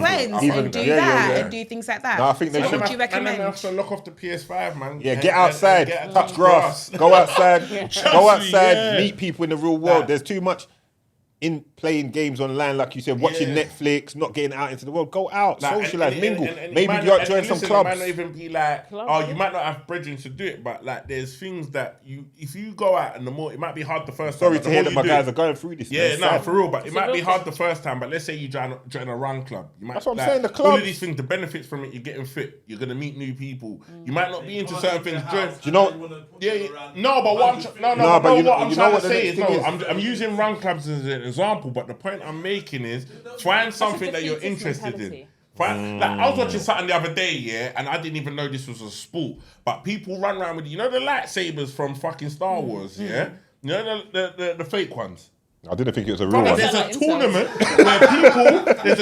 friends Even- and do yeah, that yeah. and do things like that. No, I think they so should- what would you And then I recommend? have to lock off the PS5, man. Yeah, And- get outside, and get touch grass, go outside, Trust go me, outside, yeah. meet people in the real world. Nah. There's too much in playing games online, like you said, watching Yeah. Netflix, not getting out into the world. Go out, Like, socialize, mingle. and Maybe might you not- join and some listen, clubs. It might not even be like, Clubs, you might not have brethren to do it, but like, there's things that if you go out and the more, it might be hard the first Sorry time. to hear that my guys are going through this. Yeah, man. no, Sad. for real, but it It's might a be real hard the first time. But let's say you join a run club. You might, That's what I'm like, saying, the All clubs. of these things, the benefits from it, you're getting fit. You're gonna meet new people. You might not be into certain things. Do you know? Yeah. No, but what I'm but you know- what I'm you know trying what to the say next is, thing no, is? I'm using run clubs as an example, but the point I'm making is find something that you're defeatist interested in. mentality. Like I was watching something the other day, yeah, and I didn't even know this was a sport. But people run around with, you know, the lightsabers from fucking Star Wars, yeah. You know the fake ones. I didn't think it was a real Brother, one. there's a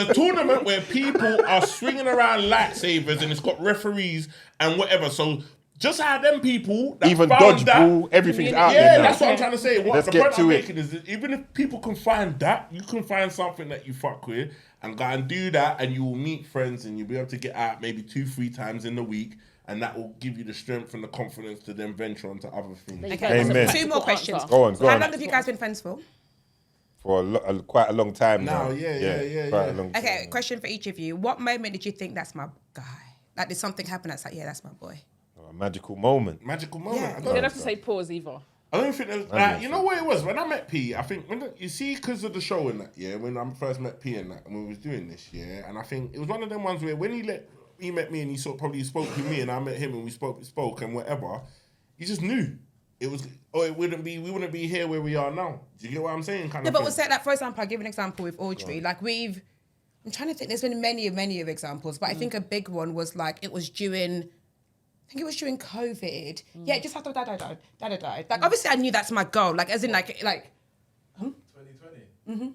Like tournament where people are swinging around lightsabers and it's got referees and whatever. So just how them people that Even found that, dodgeball, everything's out yeah, there now. that's what I'm trying to say. What Let's the get point to I'm it. making is that even if people can find that, you can find something that you fuck with and go and do that, and you will meet friends and you'll be able to get out maybe 2-3 times in the week, and that will give you the strength and the confidence to then venture onto other things. There you Okay, go. Amen. That's a two practical more questions. answer. Go on, go How on. long have you guys been friends for? For quite a long time now. No, yeah. Quite a long time. Okay, question for each of you. What moment did you think that's my guy? Like, did something happen that's like, yeah, that's my boy? A magical moment. Magical moment. Yeah. I You don't don't have to say pause either. I don't think there's, like, you know what it was when I met P. I think you see, because of the show and that, yeah. When I first met P and that, and we was doing this, yeah. And I think it was one of them ones where when he met me and he probably spoke to me and I met him and we spoke and whatever. You just knew it was, or we wouldn't be here where we are now. Do you get what I'm saying? Kind No, of but thing. we'll say like, for example, I'll give an example with Audrey. Like I'm trying to think. There's been many of examples, but I think a big one was like it was during COVID. Yeah, just after Dada died. Like obviously I knew that's my goal. Like as in like. 2020.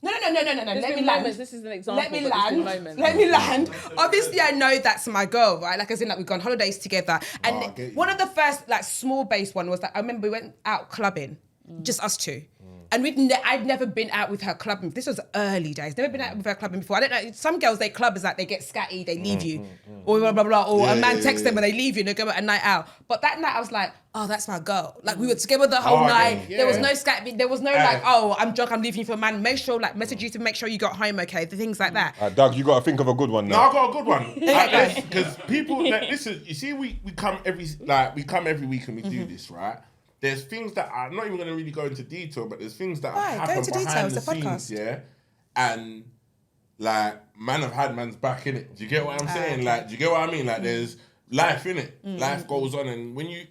No. There's Let me been land. moments. This is an example. Let me but there's been land. moments. Let me land. Obviously, I know that's my girl, right? Like, as in, like, we've gone holidays together. And I get you. one of the first, like, small base one was that I remember we went out clubbing, just us two. And I'd never been out with her clubbing. This was early days. Never been out with her clubbing before. I don't know. Some girls, they club is like they get scatty, they leave you, or blah blah blah, or a man texts them when they leave you and they go out a night out. But that night I was like, oh, that's my girl. Like we were together the whole night. Yeah. There was no scat. There was no like, oh, I'm drunk, I'm leaving you for a man. Make sure like message you to make sure you got home okay. The things like that. Doug, you got to think of a good one now. No, I got a good one. Because people, like, listen. You see, we come every week and we do this, right? There's things that I'm not even going to really go into detail, but there's things that happen behind the scenes, yeah. And like, man have had man's back in it. Do you get what I'm saying? Okay. Like, do you get what I mean? Like, there's life in it. Life goes on, and when you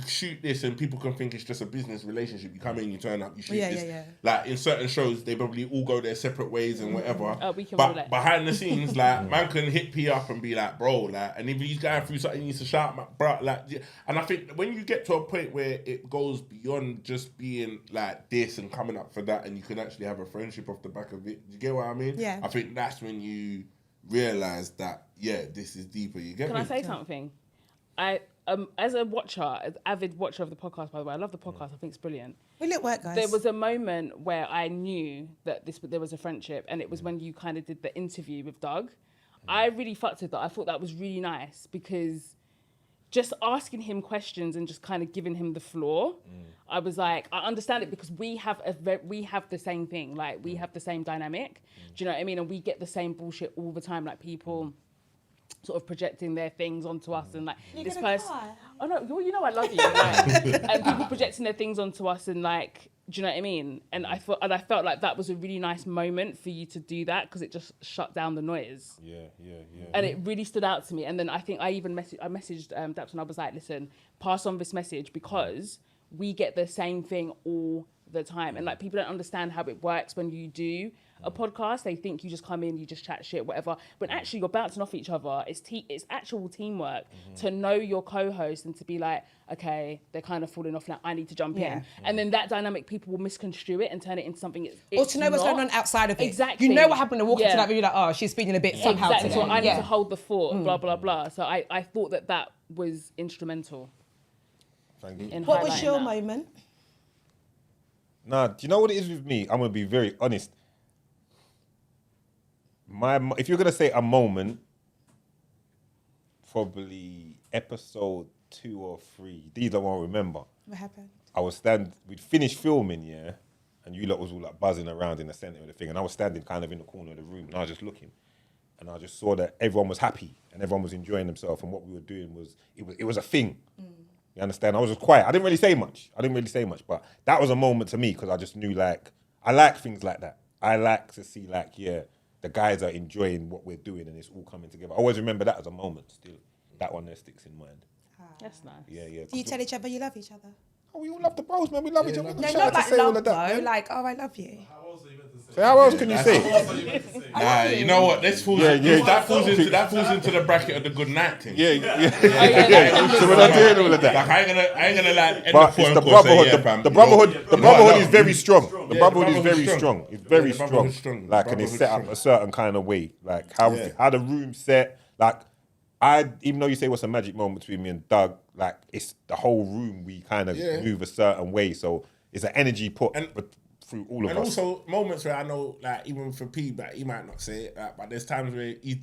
shoot this and people can think it's just a business relationship. You come in, you turn up, you shoot this. Yeah. Like in certain shows, they probably all go their separate ways and whatever. But behind the scenes, like man can hit P up and be like, bro, like, and if he's going through something, he needs to shout, bro, like. And I think when you get to a point where it goes beyond just being like this and coming up for that, and you can actually have a friendship off the back of it. Do you get what I mean? Yeah. I think that's when you realize that this is deeper. You get me? Can I say something? As a watcher, as avid watcher of the podcast, by the way, I love the podcast. I think it's brilliant. Will it work, guys? There was a moment where I knew that there was a friendship, and it was when you kind of did the interview with Doug. I really fucked with that. I thought that was really nice because just asking him questions and just kind of giving him the floor, I was like, I understand it because we have the same thing. Like we have the same dynamic. Do you know what I mean? And we get the same bullshit all the time. Like people sort of projecting their things onto us and like this person. Oh no, you know I love you. Like, and people projecting their things onto us and like, do you know what I mean? And I felt like that was a really nice moment for you to do that because it just shut down the noise. Yeah. And it really stood out to me. And then I think I messaged Daps and I was like, listen, pass on this message because we get the same thing all the time. And like people don't understand how it works when you do a podcast. They think you just come in, you just chat shit, whatever. But actually you're bouncing off each other. It's actual teamwork to know your co-host and to be like, okay, they're kind of falling off now, I need to jump in. And then that dynamic, people will misconstrue it and turn it into something or to know what's going on outside of it. Exactly. You know what happened to walk into that video, like, oh, she's feeling a bit somehow exactly. today. So I need to hold the fort, blah, blah, blah. So I thought that was instrumental. Thank you. What was your moment? Nah, do you know what it is with me? I'm going to be very honest. If you're going to say a moment, probably episode 2 or 3. These I won't remember. What happened? We'd finished filming, yeah, and you lot was all like buzzing around in the centre of the thing, and I was standing kind of in the corner of the room, and I was just looking, and I just saw that everyone was happy and everyone was enjoying themselves, and what we were doing was it was a thing. You understand? I was just quiet. I didn't really say much, but that was a moment to me because I just knew like I like things like that. I like to see like the guys are enjoying what we're doing and it's all coming together. I always remember that as a moment. Still, that one there sticks in mind. That's nice. Yeah. Do you tell each other you love each other? Oh, we all love the bros, man. We love each other. No, not like love, though. Like, oh, I love you. How else are you meant to say? So how else can you say? How else are you meant to say? Nah, you know what? That falls into the bracket of the good night thing. Yeah. So we're not doing all of that. Like I ain't gonna like. But it's the brotherhood. The brotherhood is very strong. The brotherhood is very strong. It's very strong. Like, and it's set up a certain kind of way. Like how the room's set. Like even though you say what's a magic moment between me and Doug, like it's the whole room. We kind of move a certain way. So it's an energy put through all of us. And also moments where I know, like even for P, but he might not say it, but there's times where he's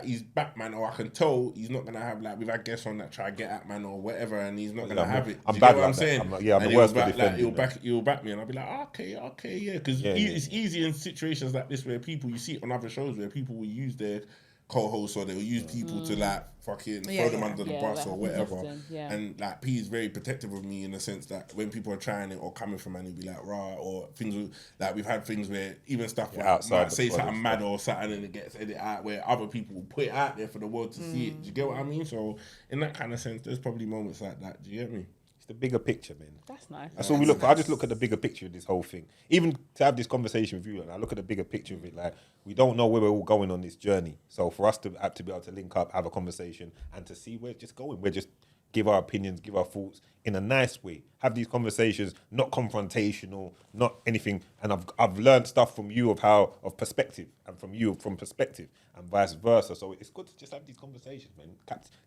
he's Batman, or I can tell he's not gonna have, like we've had guests on that try to get at man or whatever, and he's not gonna have it. I'm you bad get what like I'm saying? I'm the worst for defending. He'll back me, and I'll be like, okay, yeah, because it's easy in situations like this where people, you see it on other shows where people will use their co-hosts or they'll use people to like fucking throw them under the bus or whatever. And like P is very protective of me in the sense that when people are trying it or coming from me, he'll be like rah, or things like we've had things where even stuff like might say something mad or something and it gets edited out where other people will put it out there for the world to see it. Do you get what I mean? So in that kind of sense, there's probably moments like that. Do you get me? It's the bigger picture, man. That's nice. That's all we look for. I just look at the bigger picture of this whole thing. Even to have this conversation with you, and I look at the bigger picture of it. Like, we don't know where we're all going on this journey. So for us to be able to link up, have a conversation, and to see where it's just going, we're just give our opinions, give our thoughts in a nice way. Have these conversations, not confrontational, not anything. And I've learned stuff from you of perspective, and from you from perspective, and vice versa. So it's good to just have these conversations, man.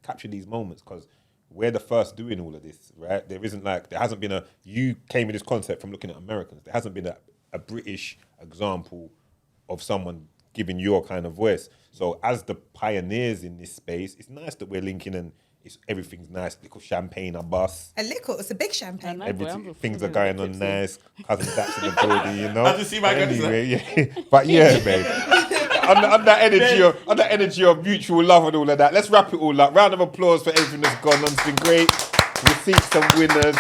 Capture these moments because we're the first doing all of this, right? There hasn't been you came with this concept from looking at Americans. There hasn't been a British example of someone giving your kind of voice. So as the pioneers in this space, it's nice that we're linking and everything's nice. Little champagne, a bus. A little, it's a big champagne. I know. Everything, things are going on nice. Cousin Dax in the building, you know. I just see my anyway, yeah. But yeah, babe. on that energy of mutual love and all of that. Let's wrap it all up. Round of applause for everything that's gone on. It's been great. Receipts and winners.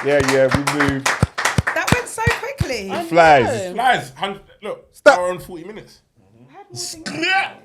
Yeah, we moved. That went so quickly. Flies. Flies. Look, Stop. hour and 40 minutes. I had more things to say.